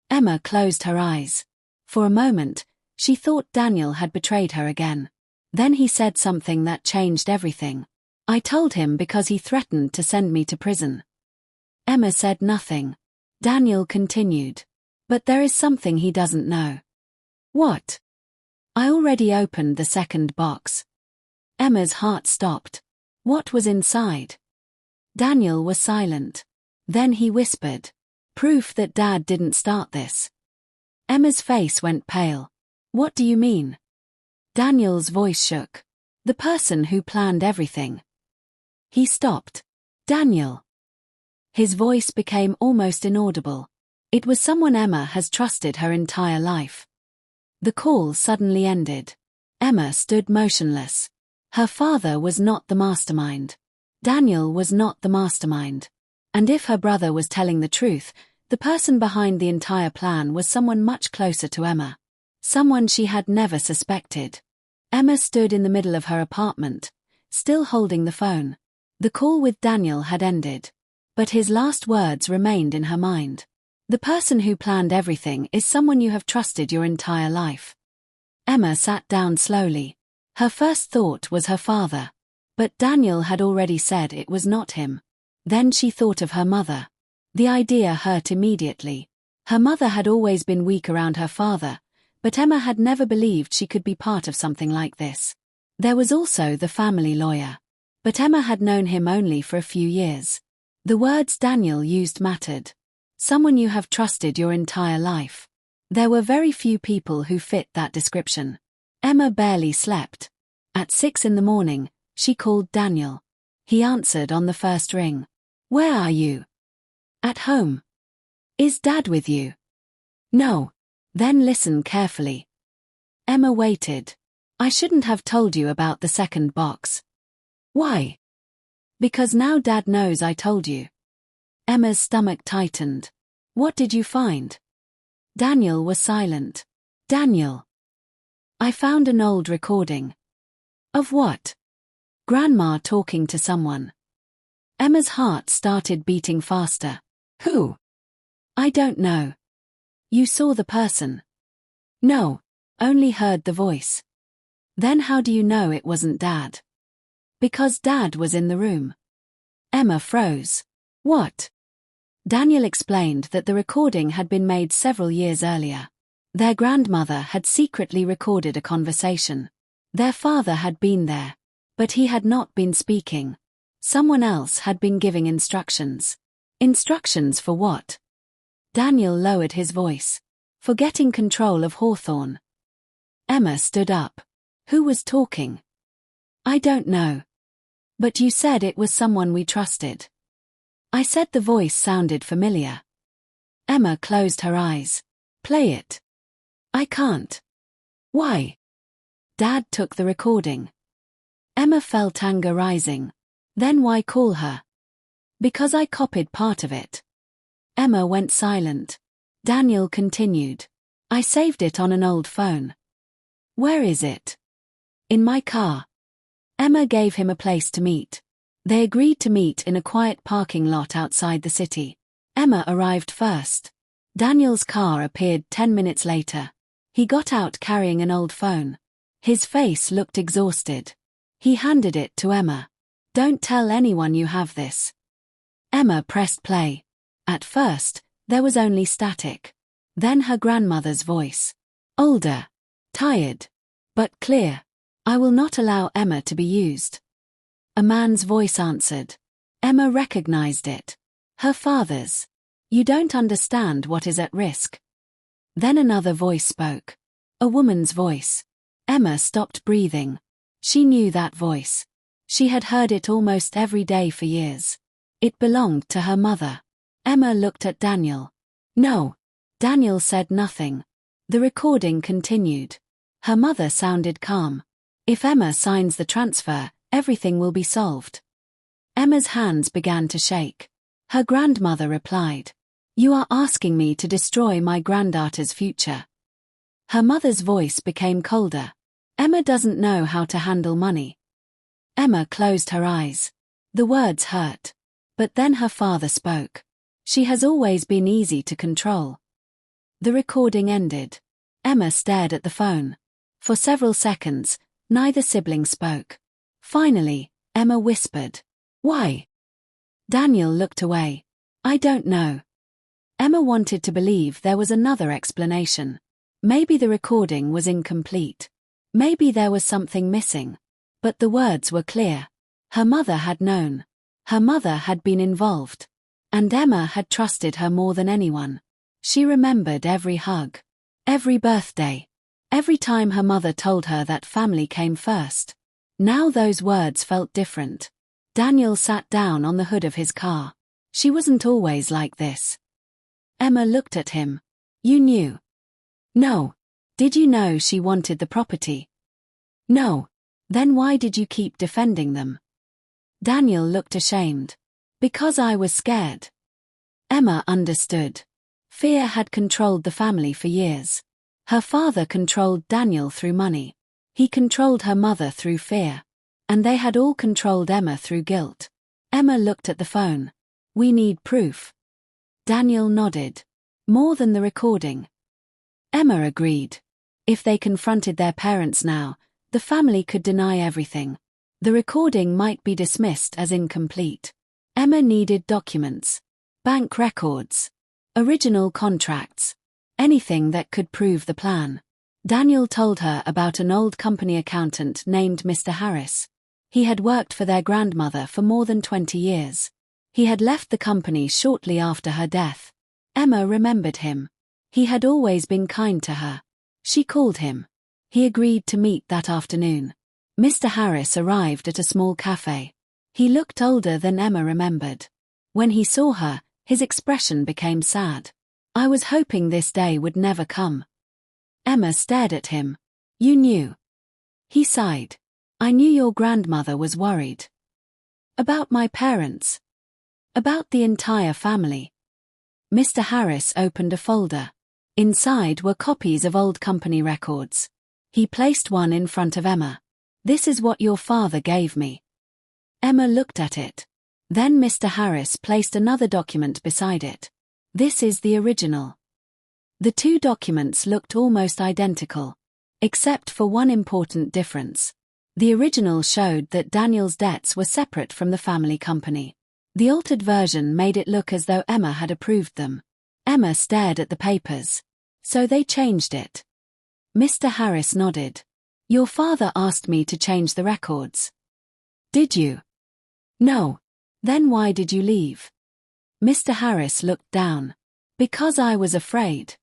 Emma closed her eyes. For a moment, she thought Daniel had betrayed her again. Then he said something that changed everything. I told him because he threatened to send me to prison. Emma said nothing. Daniel continued. But there is something he doesn't know. What? I already opened the second box. Emma's heart stopped. What was inside? Daniel was silent. Then he whispered. Proof that Dad didn't start this. Emma's face went pale. What do you mean? Daniel's voice shook. The person who planned everything. He stopped. Daniel. His voice became almost inaudible. It was someone Emma has trusted her entire life. The call suddenly ended. Emma stood motionless. Her father was not the mastermind. Daniel was not the mastermind. And if her brother was telling the truth, the person behind the entire plan was someone much closer to Emma. Someone she had never suspected. Emma stood in the middle of her apartment, still holding the phone. The call with Daniel had ended. But his last words remained in her mind. The person who planned everything is someone you have trusted your entire life. Emma sat down slowly. Her first thought was her father. But Daniel had already said it was not him. Then she thought of her mother. The idea hurt immediately. Her mother had always been weak around her father, but Emma had never believed she could be part of something like this. There was also the family lawyer. But Emma had known him only for a few years. The words Daniel used mattered. Someone you have trusted your entire life. There were very few people who fit that description. Emma barely slept. At 6 in the morning, she called Daniel. He answered on the first ring. Where are you? At home. Is Dad with you? No. Then listen carefully. Emma waited. I shouldn't have told you about the second box. Why? Because now Dad knows I told you. Emma's stomach tightened. What did you find? Daniel was silent. Daniel. I found an old recording. Of what? Grandma talking to someone. Emma's heart started beating faster. Who? I don't know. You saw the person? No, only heard the voice. Then how do you know it wasn't Dad? Because Dad was in the room. Emma froze. What? Daniel explained that the recording had been made several years earlier. Their grandmother had secretly recorded a conversation. Their father had been there, but he had not been speaking. Someone else had been giving instructions. Instructions for what? Daniel lowered his voice. For getting control of Hawthorne. Emma stood up. Who was talking? I don't know. But you said it was someone we trusted. I said the voice sounded familiar. Emma closed her eyes. Play it. I can't. Why? Dad took the recording. Emma felt anger rising. Then why call her? Because I copied part of it. Emma went silent. Daniel continued. I saved it on an old phone. Where is it? In my car. Emma gave him a place to meet. They agreed to meet in a quiet parking lot outside the city. Emma arrived first. Daniel's car appeared 10 minutes later. He got out carrying an old phone. His face looked exhausted. He handed it to Emma. Don't tell anyone you have this. Emma pressed play. At first, there was only static. Then her grandmother's voice. Older. Tired. But clear. I will not allow Emma to be used. A man's voice answered. Emma recognized it. Her father's. You don't understand what is at risk. Then another voice spoke. A woman's voice. Emma stopped breathing. She knew that voice. She had heard it almost every day for years. It belonged to her mother. Emma looked at Daniel. No. Daniel said nothing. The recording continued. Her mother sounded calm. If Emma signs the transfer, everything will be solved. Emma's hands began to shake. Her grandmother replied, "You are asking me to destroy my granddaughter's future." Her mother's voice became colder. "Emma doesn't know how to handle money." Emma closed her eyes. The words hurt. But then her father spoke. "She has always been easy to control." The recording ended. Emma stared at the phone. For several seconds, neither sibling spoke. Finally, Emma whispered, "Why?" Daniel looked away. "I don't know." Emma wanted to believe there was another explanation. Maybe the recording was incomplete. Maybe there was something missing. But the words were clear. Her mother had known. Her mother had been involved. And Emma had trusted her more than anyone. She remembered every hug. Every birthday. Every time her mother told her that family came first. Now those words felt different. Daniel sat down on the hood of his car. "She wasn't always like this." Emma looked at him. "You knew?" "No." "Did you know she wanted the property?" "No." "Then why did you keep defending them?" Daniel looked ashamed. "Because I was scared." Emma understood. Fear had controlled the family for years. Her father controlled Daniel through money. He controlled her mother through fear. And they had all controlled Emma through guilt. Emma looked at the phone. "We need proof." Daniel nodded. "More than the recording." Emma agreed. If they confronted their parents now, the family could deny everything. The recording might be dismissed as incomplete. Emma needed documents. Bank records. Original contracts. Anything that could prove the plan. Daniel told her about an old company accountant named Mr. Harris. He had worked for their grandmother for more than 20 years. He had left the company shortly after her death. Emma remembered him. He had always been kind to her. She called him. He agreed to meet that afternoon. Mr. Harris arrived at a small cafe. He looked older than Emma remembered. When he saw her, his expression became sad. "I was hoping this day would never come." Emma stared at him. "You knew." He sighed. "I knew your grandmother was worried." "About my parents?" "About the entire family." Mr. Harris opened a folder. Inside were copies of old company records. He placed one in front of Emma. "This is what your father gave me." Emma looked at it. Then Mr. Harris placed another document beside it. "This is the original." The two documents looked almost identical. Except for one important difference. The original showed that Daniel's debts were separate from the family company. The altered version made it look as though Emma had approved them. Emma stared at the papers. "So they changed it?" Mr. Harris nodded. "Your father asked me to change the records." "Did you?" "No." "Then why did you leave?" Mr. Harris looked down. "Because I was afraid."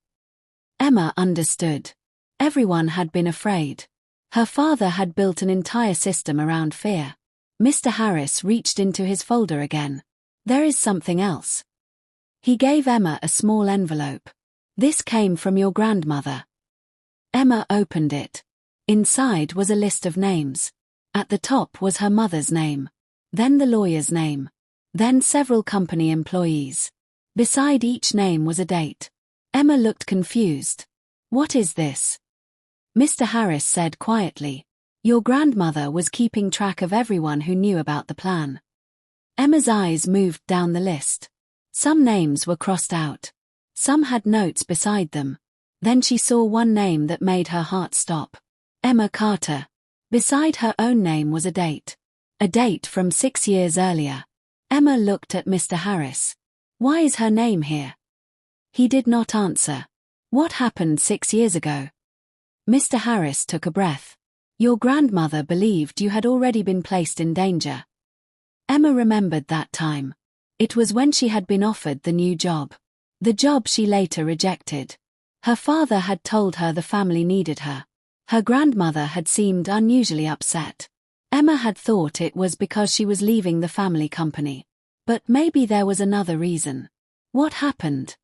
Emma understood. Everyone had been afraid. Her father had built an entire system around fear. Mr. Harris reached into his folder again. "There is something else." He gave Emma a small envelope. "This came from your grandmother." Emma opened it. Inside was a list of names. At the top was her mother's name. Then the lawyer's name. Then several company employees. Beside each name was a date. Emma looked confused. "What is this?" Mr. Harris said quietly. "Your grandmother was keeping track of everyone who knew about the plan." Emma's eyes moved down the list. Some names were crossed out. Some had notes beside them. Then she saw one name that made her heart stop. Emma Carter. Beside her own name was a date. A date from 6 years earlier. Emma looked at Mr. Harris. "Why is her name here?" He did not answer. "What happened 6 years ago?" Mr. Harris took a breath. "Your grandmother believed you had already been placed in danger." Emma remembered that time. It was when she had been offered the new job. The job she later rejected. Her father had told her the family needed her. Her grandmother had seemed unusually upset. Emma had thought it was because she was leaving the family company. But maybe there was another reason. What happened?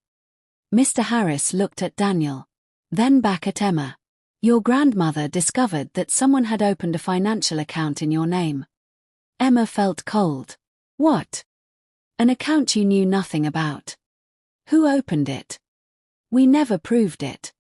Mr. Harris looked at Daniel. Then back at Emma. Your grandmother discovered that someone had opened a financial account in your name. Emma felt cold. What? An account you knew nothing about. Who opened it? We never proved it.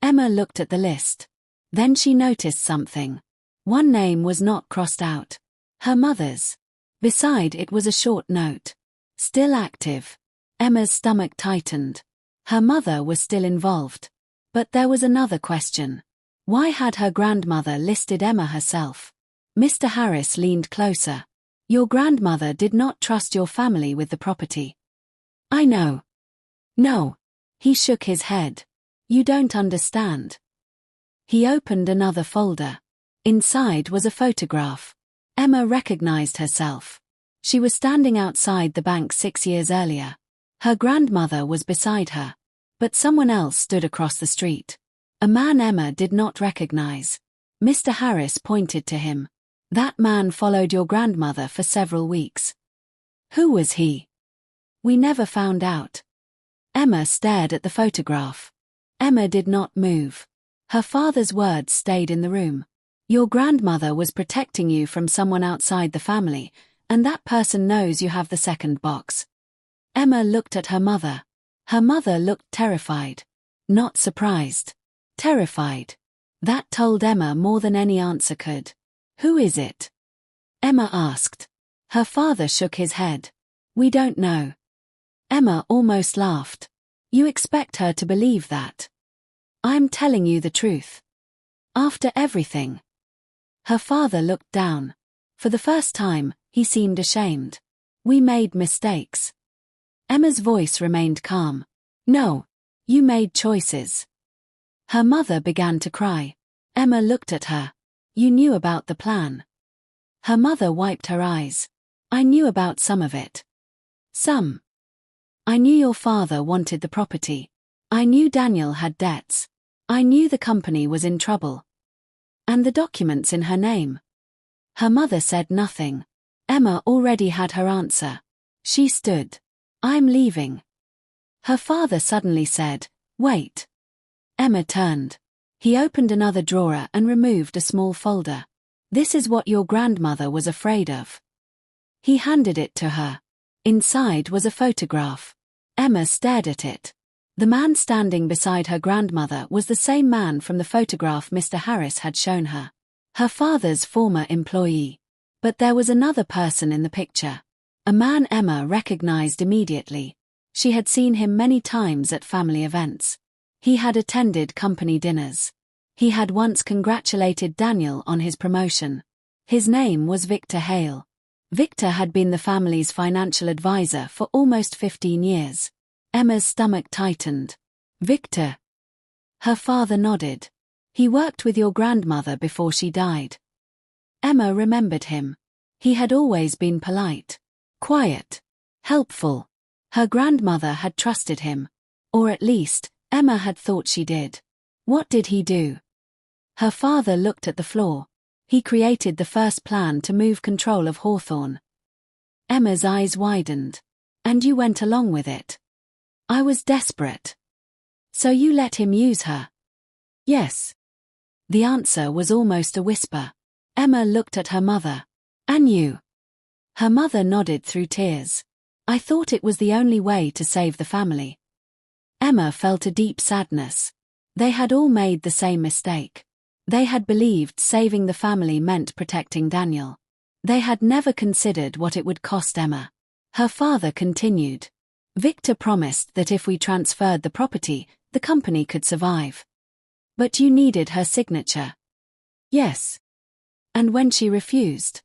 Emma looked at the list. Then she noticed something. One name was not crossed out. Her mother's. Beside it was a short note. Still active. Emma's stomach tightened. Her mother was still involved. But there was another question. Why had her grandmother listed Emma herself? Mr. Harris leaned closer. Your grandmother did not trust your family with the property. I know. No. He shook his head. You don't understand. He opened another folder. Inside was a photograph. Emma recognized herself. She was standing outside the bank 6 years earlier. Her grandmother was beside her. But someone else stood across the street. A man Emma did not recognize. Mr. Harris pointed to him. That man followed your grandmother for several weeks. Who was he? We never found out. Emma stared at the photograph. Emma did not move. Her father's words stayed in the room. Your grandmother was protecting you from someone outside the family, and that person knows you have the second box. Emma looked at her mother. Her mother looked terrified. Not surprised. Terrified. That told Emma more than any answer could. Who is it? Emma asked. Her father shook his head. We don't know. Emma almost laughed. You expect her to believe that? I'm telling you the truth. After everything. Her father looked down. For the first time, he seemed ashamed. We made mistakes. Emma's voice remained calm. No. You made choices. Her mother began to cry. Emma looked at her. You knew about the plan. Her mother wiped her eyes. I knew about some of it. Some. I knew your father wanted the property. I knew Daniel had debts. I knew the company was in trouble. And the documents in her name. Her mother said nothing. Emma already had her answer. She stood. I'm leaving. Her father suddenly said, Wait. Emma turned. He opened another drawer and removed a small folder. This is what your grandmother was afraid of. He handed it to her. Inside was a photograph. Emma stared at it. The man standing beside her grandmother was the same man from the photograph Mr. Harris had shown her. Her father's former employee. But there was another person in the picture. A man Emma recognized immediately. She had seen him many times at family events. He had attended company dinners. He had once congratulated Daniel on his promotion. His name was Victor Hale. Victor had been the family's financial advisor for almost 15 years. Emma's stomach tightened. Victor. Her father nodded. He worked with your grandmother before she died. Emma remembered him. He had always been polite, quiet, helpful. Her grandmother had trusted him. Or at least, Emma had thought she did. What did he do? Her father looked at the floor. He created the first plan to move control of Hawthorne. Emma's eyes widened. And you went along with it. I was desperate. So you let him use her? Yes. The answer was almost a whisper. Emma looked at her mother. And you? Her mother nodded through tears. I thought it was the only way to save the family. Emma felt a deep sadness. They had all made the same mistake. They had believed saving the family meant protecting Daniel. They had never considered what it would cost Emma. Her father continued. Victor promised that if we transferred the property, the company could survive. But you needed her signature. Yes. And when she refused?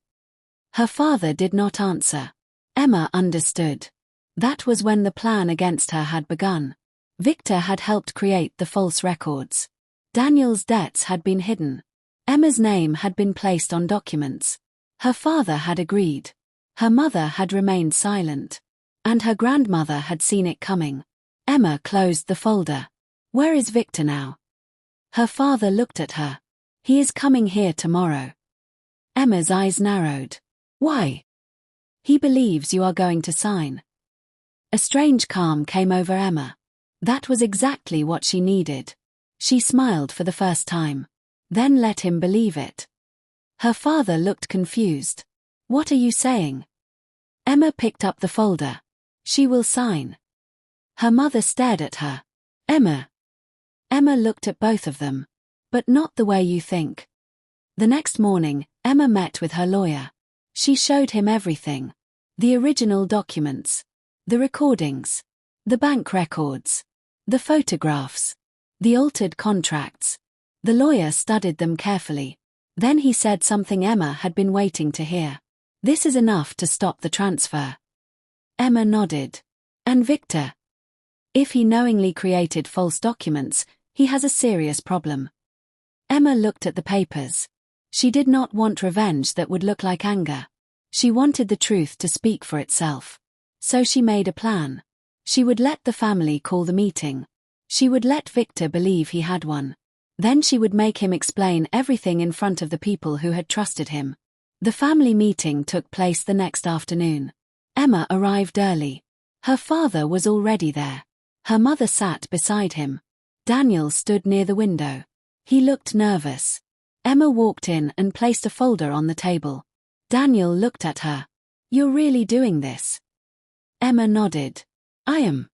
Her father did not answer. Emma understood. That was when the plan against her had begun. Victor had helped create the false records. Daniel's debts had been hidden. Emma's name had been placed on documents. Her father had agreed. Her mother had remained silent. And her grandmother had seen it coming. Emma closed the folder. Where is Victor now? Her father looked at her. He is coming here tomorrow. Emma's eyes narrowed. Why? He believes you are going to sign. A strange calm came over Emma. That was exactly what she needed. She smiled for the first time. Then let him believe it. Her father looked confused. What are you saying? Emma picked up the folder. She will sign. Her mother stared at her. Emma. Emma looked at both of them. But not the way you think. The next morning, Emma met with her lawyer. She showed him everything. The original documents. The recordings. The bank records. The photographs. The altered contracts. The lawyer studied them carefully. Then he said something Emma had been waiting to hear. This is enough to stop the transfer. Emma nodded. And Victor? If he knowingly created false documents, he has a serious problem. Emma looked at the papers. She did not want revenge that would look like anger. She wanted the truth to speak for itself. So she made a plan. She would let the family call the meeting. She would let Victor believe he had one. Then she would make him explain everything in front of the people who had trusted him. The family meeting took place the next afternoon. Emma arrived early. Her father was already there. Her mother sat beside him. Daniel stood near the window. He looked nervous. Emma walked in and placed a folder on the table. Daniel looked at her. You're really doing this? Emma nodded. I am.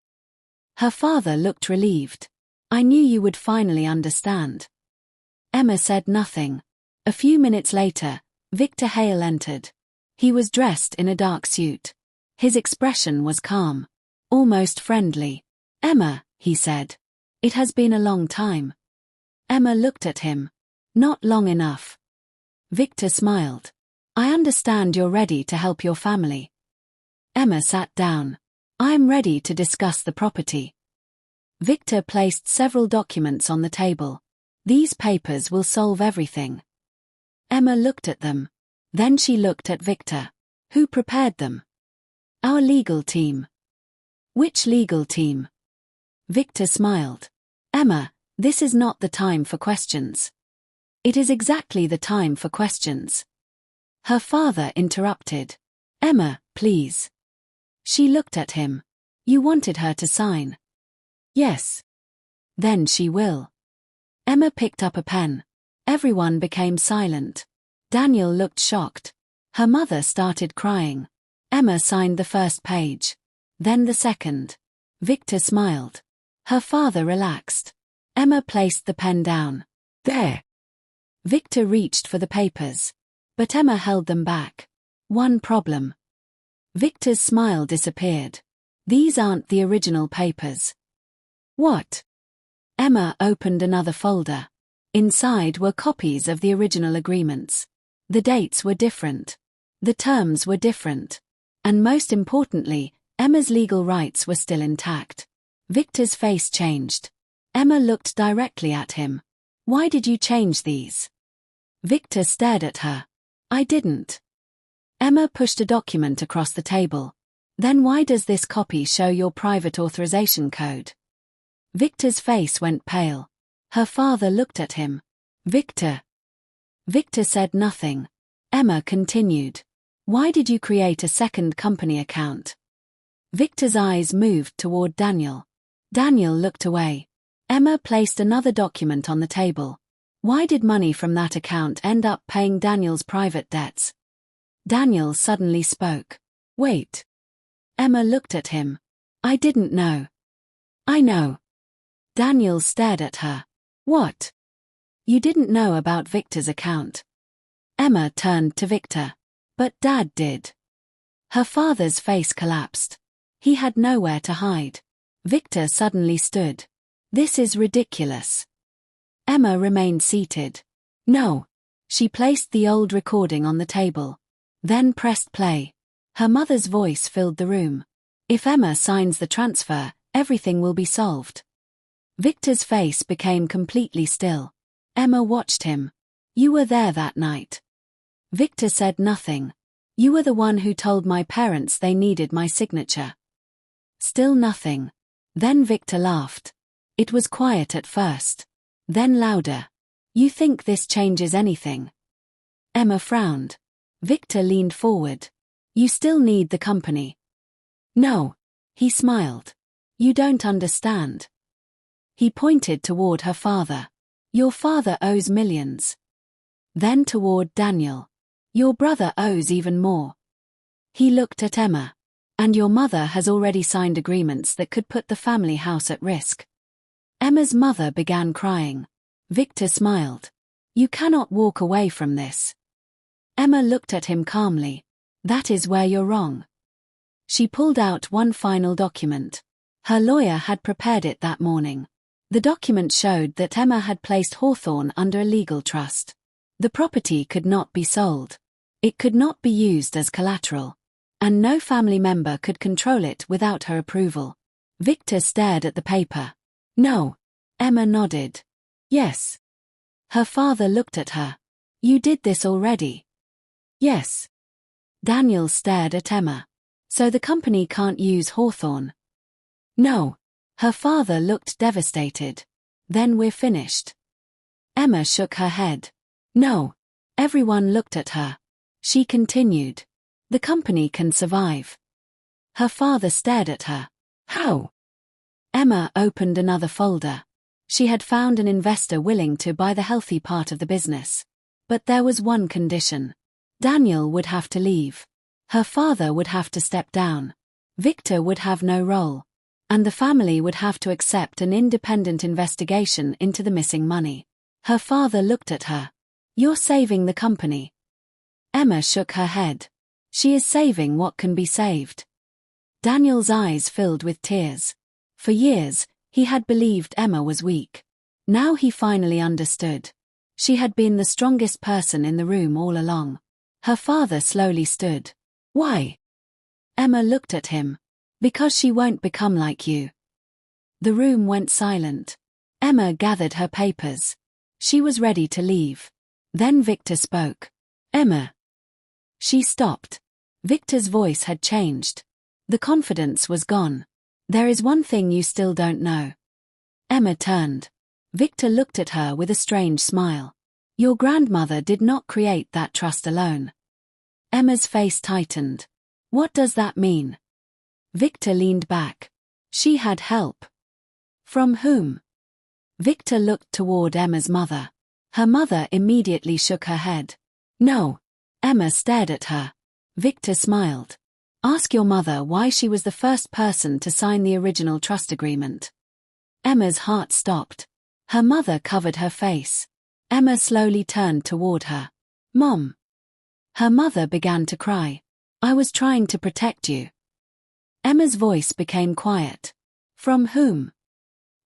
Her father looked relieved. I knew you would finally understand. Emma said nothing. A few minutes later, Victor Hale entered. He was dressed in a dark suit. His expression was calm. Almost friendly. Emma, he said. It has been a long time. Emma looked at him. Not long enough. Victor smiled. I understand you're ready to help your family. Emma sat down. I am ready to discuss the property. Victor placed several documents on the table. These papers will solve everything. Emma looked at them. Then she looked at Victor. Who prepared them? Our legal team. Which legal team? Victor smiled. Emma, this is not the time for questions. It is exactly the time for questions. Her father interrupted. Emma, please. She looked at him. You wanted her to sign. Yes. Then she will. Emma picked up a pen. Everyone became silent. Daniel looked shocked. Her mother started crying. Emma signed the first page. Then the second. Victor smiled. Her father relaxed. Emma placed the pen down. There. Victor reached for the papers. But Emma held them back. One problem. Victor's smile disappeared. These aren't the original papers. What? Emma opened another folder. Inside were copies of the original agreements. The dates were different. The terms were different. And most importantly, Emma's legal rights were still intact. Victor's face changed. Emma looked directly at him. Why did you change these? Victor stared at her. I didn't. Emma pushed a document across the table. Then why does this copy show your private authorization code? Victor's face went pale. Her father looked at him. Victor. Victor said nothing. Emma continued. Why did you create a second company account? Victor's eyes moved toward Daniel. Daniel looked away. Emma placed another document on the table. Why did money from that account end up paying Daniel's private debts? Daniel suddenly spoke. Wait. Emma looked at him. I didn't know. I know. Daniel stared at her. What? You didn't know about Victor's account. Emma turned to Victor. But Dad did. Her father's face collapsed. He had nowhere to hide. Victor suddenly stood. This is ridiculous. Emma remained seated. No. She placed the old recording on the table. Then pressed play. Her mother's voice filled the room. If Emma signs the transfer, everything will be solved. Victor's face became completely still. Emma watched him. You were there that night. Victor said nothing. You were the one who told my parents they needed my signature. Still nothing. Then Victor laughed. It was quiet at first. Then louder. You think this changes anything? Emma frowned. Victor leaned forward. You still need the company. No. He smiled. You don't understand. He pointed toward her father. Your father owes millions. Then toward Daniel. Your brother owes even more. He looked at Emma. And your mother has already signed agreements that could put the family house at risk. Emma's mother began crying. Victor smiled. You cannot walk away from this. Emma looked at him calmly. That is where you're wrong. She pulled out one final document. Her lawyer had prepared it that morning. The document showed that Emma had placed Hawthorne under a legal trust. The property could not be sold. It could not be used as collateral. And no family member could control it without her approval. Victor stared at the paper. No. Emma nodded. Yes. Her father looked at her. You did this already. Yes. Daniel stared at Emma. So the company can't use Hawthorne? No. Her father looked devastated. Then we're finished. Emma shook her head. No. Everyone looked at her. She continued. The company can survive. Her father stared at her. How? Emma opened another folder. She had found an investor willing to buy the healthy part of the business. But there was one condition. Daniel would have to leave. Her father would have to step down. Victor would have no role. And the family would have to accept an independent investigation into the missing money. Her father looked at her. You're saving the company. Emma shook her head. She is saving what can be saved. Daniel's eyes filled with tears. For years, he had believed Emma was weak. Now he finally understood. She had been the strongest person in the room all along. Her father slowly stood. Why? Emma looked at him. Because she won't become like you. The room went silent. Emma gathered her papers. She was ready to leave. Then Victor spoke. Emma. She stopped. Victor's voice had changed. The confidence was gone. There is one thing you still don't know. Emma turned. Victor looked at her with a strange smile. Your grandmother did not create that trust alone. Emma's face tightened. What does that mean? Victor leaned back. She had help. From whom? Victor looked toward Emma's mother. Her mother immediately shook her head. No. Emma stared at her. Victor smiled. Ask your mother why she was the first person to sign the original trust agreement. Emma's heart stopped. Her mother covered her face. Emma slowly turned toward her. Mom. Her mother began to cry. I was trying to protect you. Emma's voice became quiet. From whom?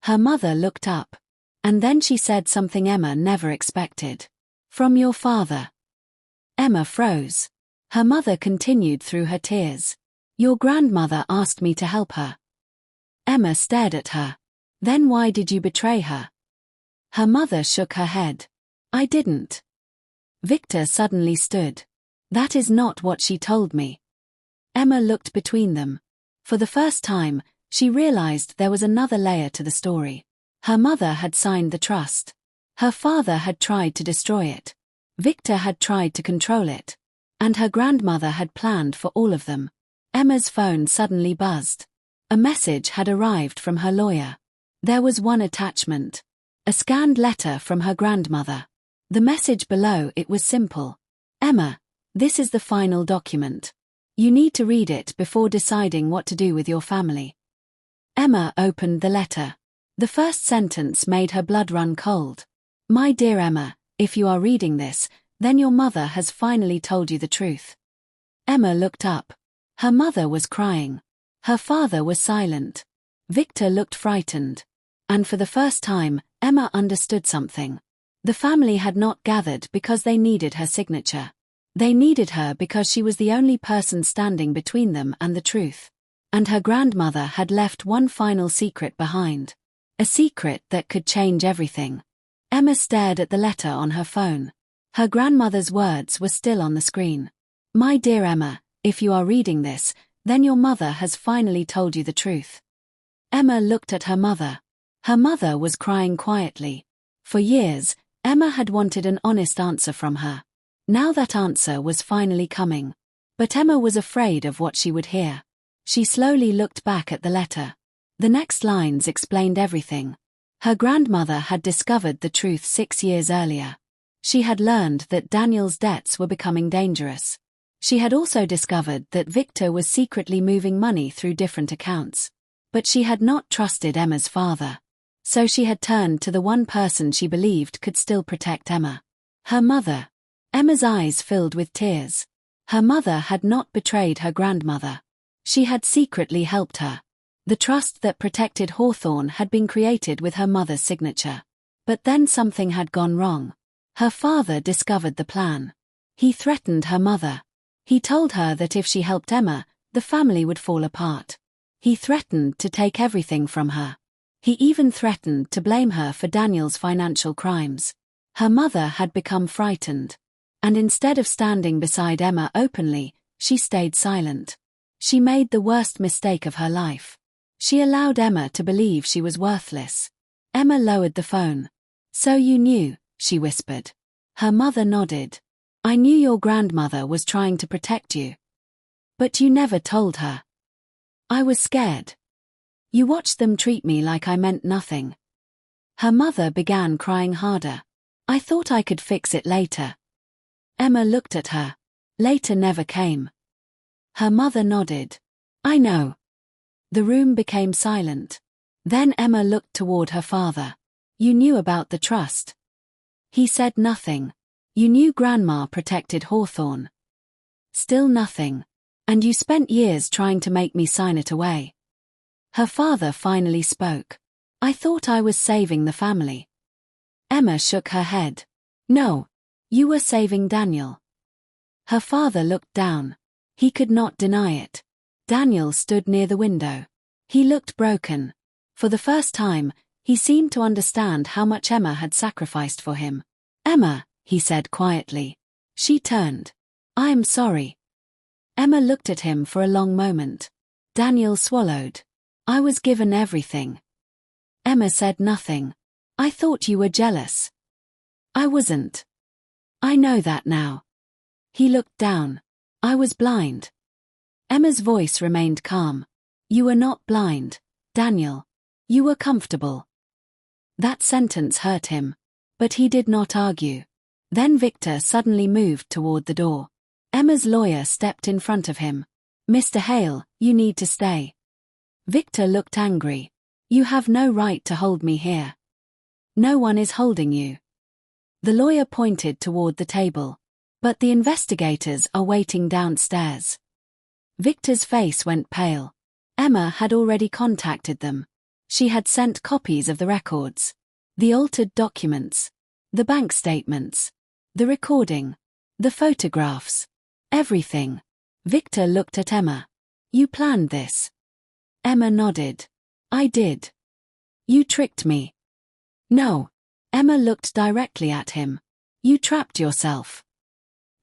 Her mother looked up. And then she said something Emma never expected. From your father. Emma froze. Her mother continued through her tears. Your grandmother asked me to help her. Emma stared at her. Then why did you betray her? Her mother shook her head. I didn't. Victor suddenly stood. That is not what she told me. Emma looked between them. For the first time, she realized there was another layer to the story. Her mother had signed the trust. Her father had tried to destroy it. Victor had tried to control it. And her grandmother had planned for all of them. Emma's phone suddenly buzzed. A message had arrived from her lawyer. There was one attachment. A scanned letter from her grandmother. The message below it was simple. Emma, this is the final document. You need to read it before deciding what to do with your family. Emma opened the letter. The first sentence made her blood run cold. My dear Emma, if you are reading this, then your mother has finally told you the truth. Emma looked up. Her mother was crying. Her father was silent. Victor looked frightened. And for the first time, Emma understood something. The family had not gathered because they needed her signature. They needed her because she was the only person standing between them and the truth. And her grandmother had left one final secret behind. A secret that could change everything. Emma stared at the letter on her phone. Her grandmother's words were still on the screen. My dear Emma, if you are reading this, then your mother has finally told you the truth. Emma looked at her mother. Her mother was crying quietly. For years, Emma had wanted an honest answer from her. Now that answer was finally coming. But Emma was afraid of what she would hear. She slowly looked back at the letter. The next lines explained everything. Her grandmother had discovered the truth 6 years earlier. She had learned that Daniel's debts were becoming dangerous. She had also discovered that Victor was secretly moving money through different accounts. But she had not trusted Emma's father. So she had turned to the one person she believed could still protect Emma. Her mother. Emma's eyes filled with tears. Her mother had not betrayed her grandmother. She had secretly helped her. The trust that protected Hawthorne had been created with her mother's signature. But then something had gone wrong. Her father discovered the plan. He threatened her mother. He told her that if she helped Emma, the family would fall apart. He threatened to take everything from her. He even threatened to blame her for Daniel's financial crimes. Her mother had become frightened. And instead of standing beside Emma openly, she stayed silent. She made the worst mistake of her life. She allowed Emma to believe she was worthless. Emma lowered the phone. "So you knew," she whispered. Her mother nodded. "I knew your grandmother was trying to protect you. But you never told her." "I was scared. You watched them treat me like I meant nothing." Her mother began crying harder. "I thought I could fix it later." Emma looked at her. Later never came. Her mother nodded. "I know." The room became silent. Then Emma looked toward her father. "You knew about the trust." He said nothing. "You knew Grandma protected Hawthorne." Still nothing. "And you spent years trying to make me sign it away." Her father finally spoke. "I thought I was saving the family." Emma shook her head. "No. You were saving Daniel." Her father looked down. He could not deny it. Daniel stood near the window. He looked broken. For the first time, he seemed to understand how much Emma had sacrificed for him. "Emma," he said quietly. She turned. "I am sorry." Emma looked at him for a long moment. Daniel swallowed. "I was given everything." Emma said nothing. "I thought you were jealous." "I wasn't." "I know that now." He looked down. "I was blind." Emma's voice remained calm. "You were not blind, Daniel. You were comfortable." That sentence hurt him. But he did not argue. Then Victor suddenly moved toward the door. Emma's lawyer stepped in front of him. "Mr. Hale, you need to stay." Victor looked angry. "You have no right to hold me here." "No one is holding you." The lawyer pointed toward the table. "But the investigators are waiting downstairs." Victor's face went pale. Emma had already contacted them. She had sent copies of the records. The altered documents. The bank statements. The recording. The photographs. Everything. Victor looked at Emma. "You planned this?" Emma nodded. "I did." "You tricked me." "No." Emma looked directly at him. "You trapped yourself."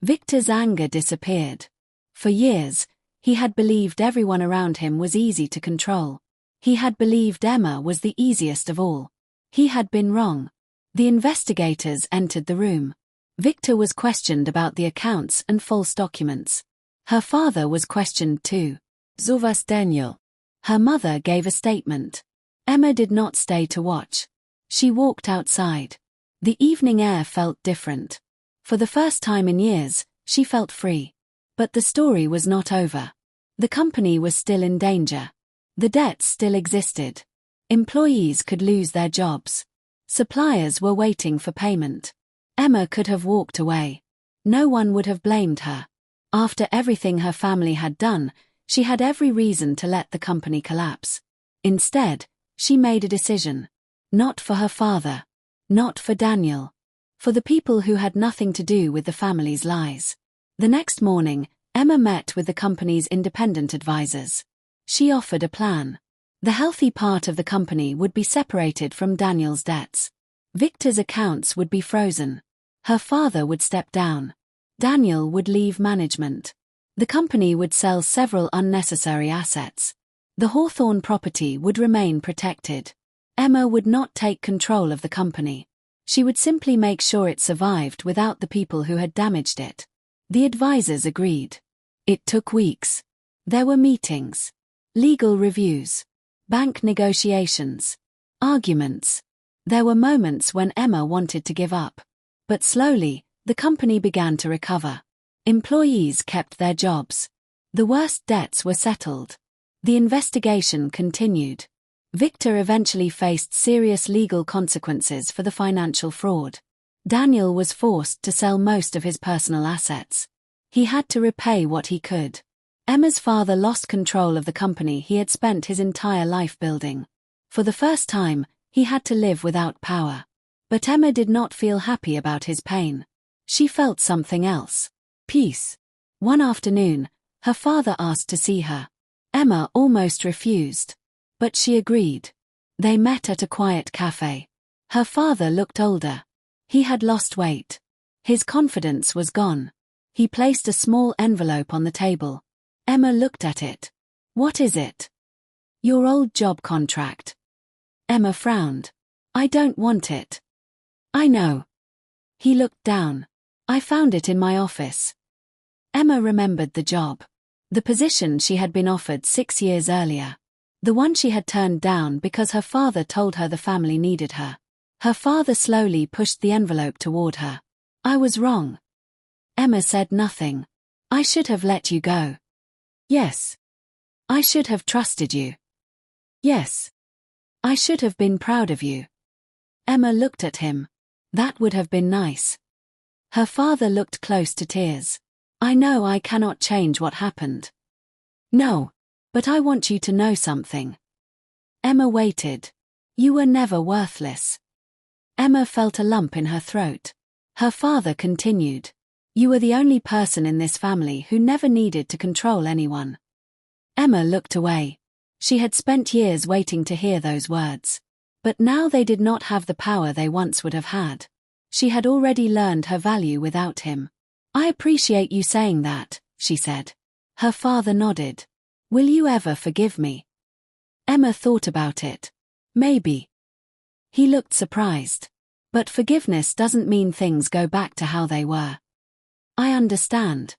Victor's anger disappeared. For years, he had believed everyone around him was easy to control. He had believed Emma was the easiest of all. He had been wrong. The investigators entered the room. Victor was questioned about the accounts and false documents. Her father was questioned too. "So was Daniel." Her mother gave a statement. Emma did not stay to watch. She walked outside. The evening air felt different. For the first time in years, she felt free. But the story was not over. The company was still in danger. The debts still existed. Employees could lose their jobs. Suppliers were waiting for payment. Emma could have walked away. No one would have blamed her. After everything her family had done, she had every reason to let the company collapse. Instead, she made a decision. Not for her father. Not for Daniel. For the people who had nothing to do with the family's lies. The next morning, Emma met with the company's independent advisors. She offered a plan. The healthy part of the company would be separated from Daniel's debts. Victor's accounts would be frozen. Her father would step down. Daniel would leave management. The company would sell several unnecessary assets. The Hawthorne property would remain protected. Emma would not take control of the company. She would simply make sure it survived without the people who had damaged it. The advisors agreed. It took weeks. There were meetings, legal reviews, bank negotiations, arguments. There were moments when Emma wanted to give up. But slowly, the company began to recover. Employees kept their jobs. The worst debts were settled. The investigation continued. Victor eventually faced serious legal consequences for the financial fraud. Daniel was forced to sell most of his personal assets. He had to repay what he could. Emma's father lost control of the company he had spent his entire life building. For the first time, he had to live without power. But Emma did not feel happy about his pain. She felt something else. Peace. One afternoon, her father asked to see her. Emma almost refused. But she agreed. They met at a quiet cafe. Her father looked older. He had lost weight. His confidence was gone. He placed a small envelope on the table. Emma looked at it. "What is it?" "Your old job contract." Emma frowned. "I don't want it." "I know." He looked down. "I found it in my office." Emma remembered the job. The position she had been offered 6 years earlier. The one she had turned down because her father told her the family needed her. Her father slowly pushed the envelope toward her. "I was wrong." Emma said nothing. "I should have let you go." "Yes." "I should have trusted you." "Yes." "I should have been proud of you." Emma looked at him. "That would have been nice." Her father looked close to tears. "I know I cannot change what happened." "No. But I want you to know something." Emma waited. "You were never worthless." Emma felt a lump in her throat. Her father continued. "You were the only person in this family who never needed to control anyone." Emma looked away. She had spent years waiting to hear those words. But now they did not have the power they once would have had. She had already learned her value without him. "I appreciate you saying that," she said. Her father nodded. "Will you ever forgive me?" Emma thought about it. "Maybe." He looked surprised. "But forgiveness doesn't mean things go back to how they were." "I understand."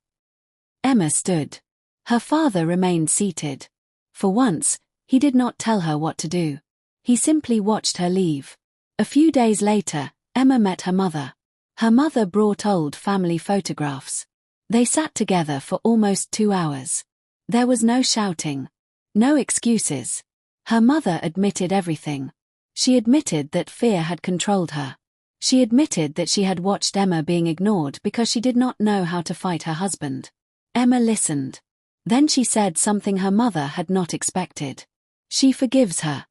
Emma stood. Her father remained seated. For once, he did not tell her what to do. He simply watched her leave. A few days later, Emma met her mother. Her mother brought old family photographs. They sat together for almost 2 hours. There was no shouting. No excuses. Her mother admitted everything. She admitted that fear had controlled her. She admitted that she had watched Emma being ignored because she did not know how to fight her husband. Emma listened. Then she said something her mother had not expected. She forgives her.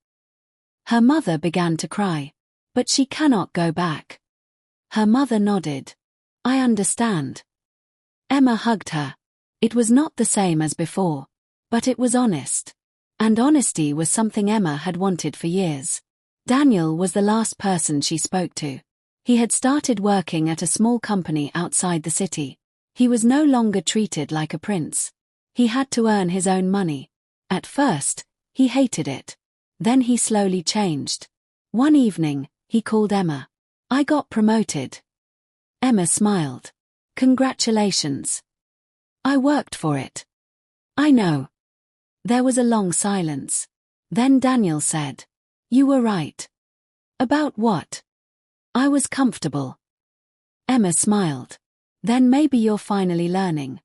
Her mother began to cry. "But she cannot go back." Her mother nodded. "I understand." Emma hugged her. It was not the same as before. But it was honest. And honesty was something Emma had wanted for years. Daniel was the last person she spoke to. He had started working at a small company outside the city. He was no longer treated like a prince. He had to earn his own money. At first, he hated it. Then he slowly changed. One evening, he called Emma. "I got promoted." Emma smiled. "Congratulations." "I worked for it." "I know." There was a long silence. Then Daniel said, "You were right." "About what?" "I was comfortable." Emma smiled. "Then maybe you're finally learning."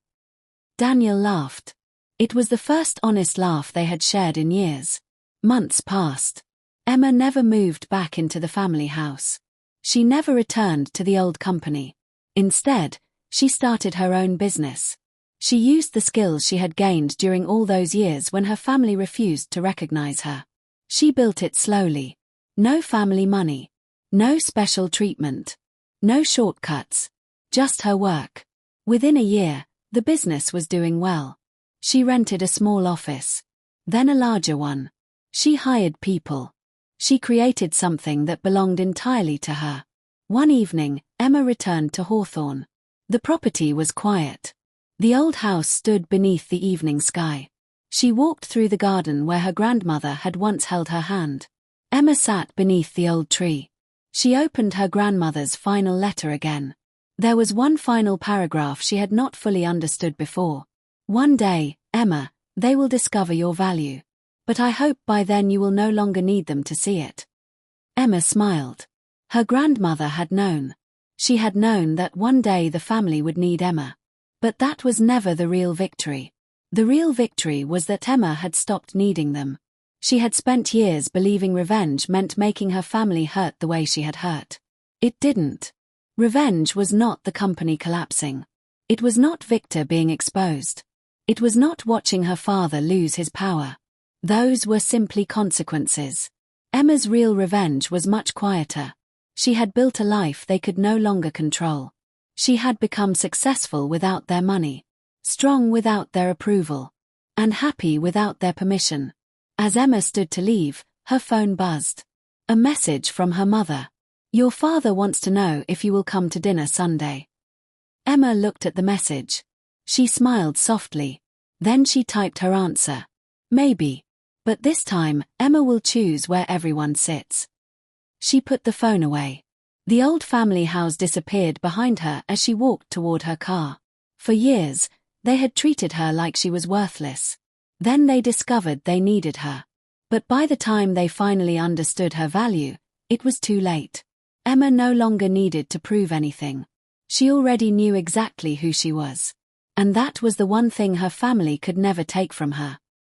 Daniel laughed. It was the first honest laugh they had shared in years. Months passed. Emma never moved back into the family house. She never returned to the old company. Instead, she started her own business. She used the skills she had gained during all those years when her family refused to recognize her. She built it slowly. No family money. No special treatment. No shortcuts. Just her work. Within a year, the business was doing well. She rented a small office. Then a larger one. She hired people. She created something that belonged entirely to her. One evening, Emma returned to Hawthorne. The property was quiet. The old house stood beneath the evening sky. She walked through the garden where her grandmother had once held her hand. Emma sat beneath the old tree. She opened her grandmother's final letter again. There was one final paragraph she had not fully understood before. "One day, Emma, they will discover your value. But I hope by then you will no longer need them to see it." Emma smiled. Her grandmother had known. She had known that one day the family would need Emma. But that was never the real victory. The real victory was that Emma had stopped needing them. She had spent years believing revenge meant making her family hurt the way she had hurt. It didn't. Revenge was not the company collapsing. It was not Victor being exposed. It was not watching her father lose his power. Those were simply consequences. Emma's real revenge was much quieter. She had built a life they could no longer control. She had become successful without their money, strong without their approval, and happy without their permission. As Emma stood to leave, her phone buzzed. A message from her mother. "Your father wants to know if you will come to dinner Sunday." Emma looked at the message. She smiled softly. Then she typed her answer. "Maybe. But this time, Emma will choose where everyone sits." She put the phone away. The old family house disappeared behind her as she walked toward her car. For years, they had treated her like she was worthless. Then they discovered they needed her. But by the time they finally understood her value, it was too late. Emma no longer needed to prove anything. She already knew exactly who she was. And that was the one thing her family could never take from her.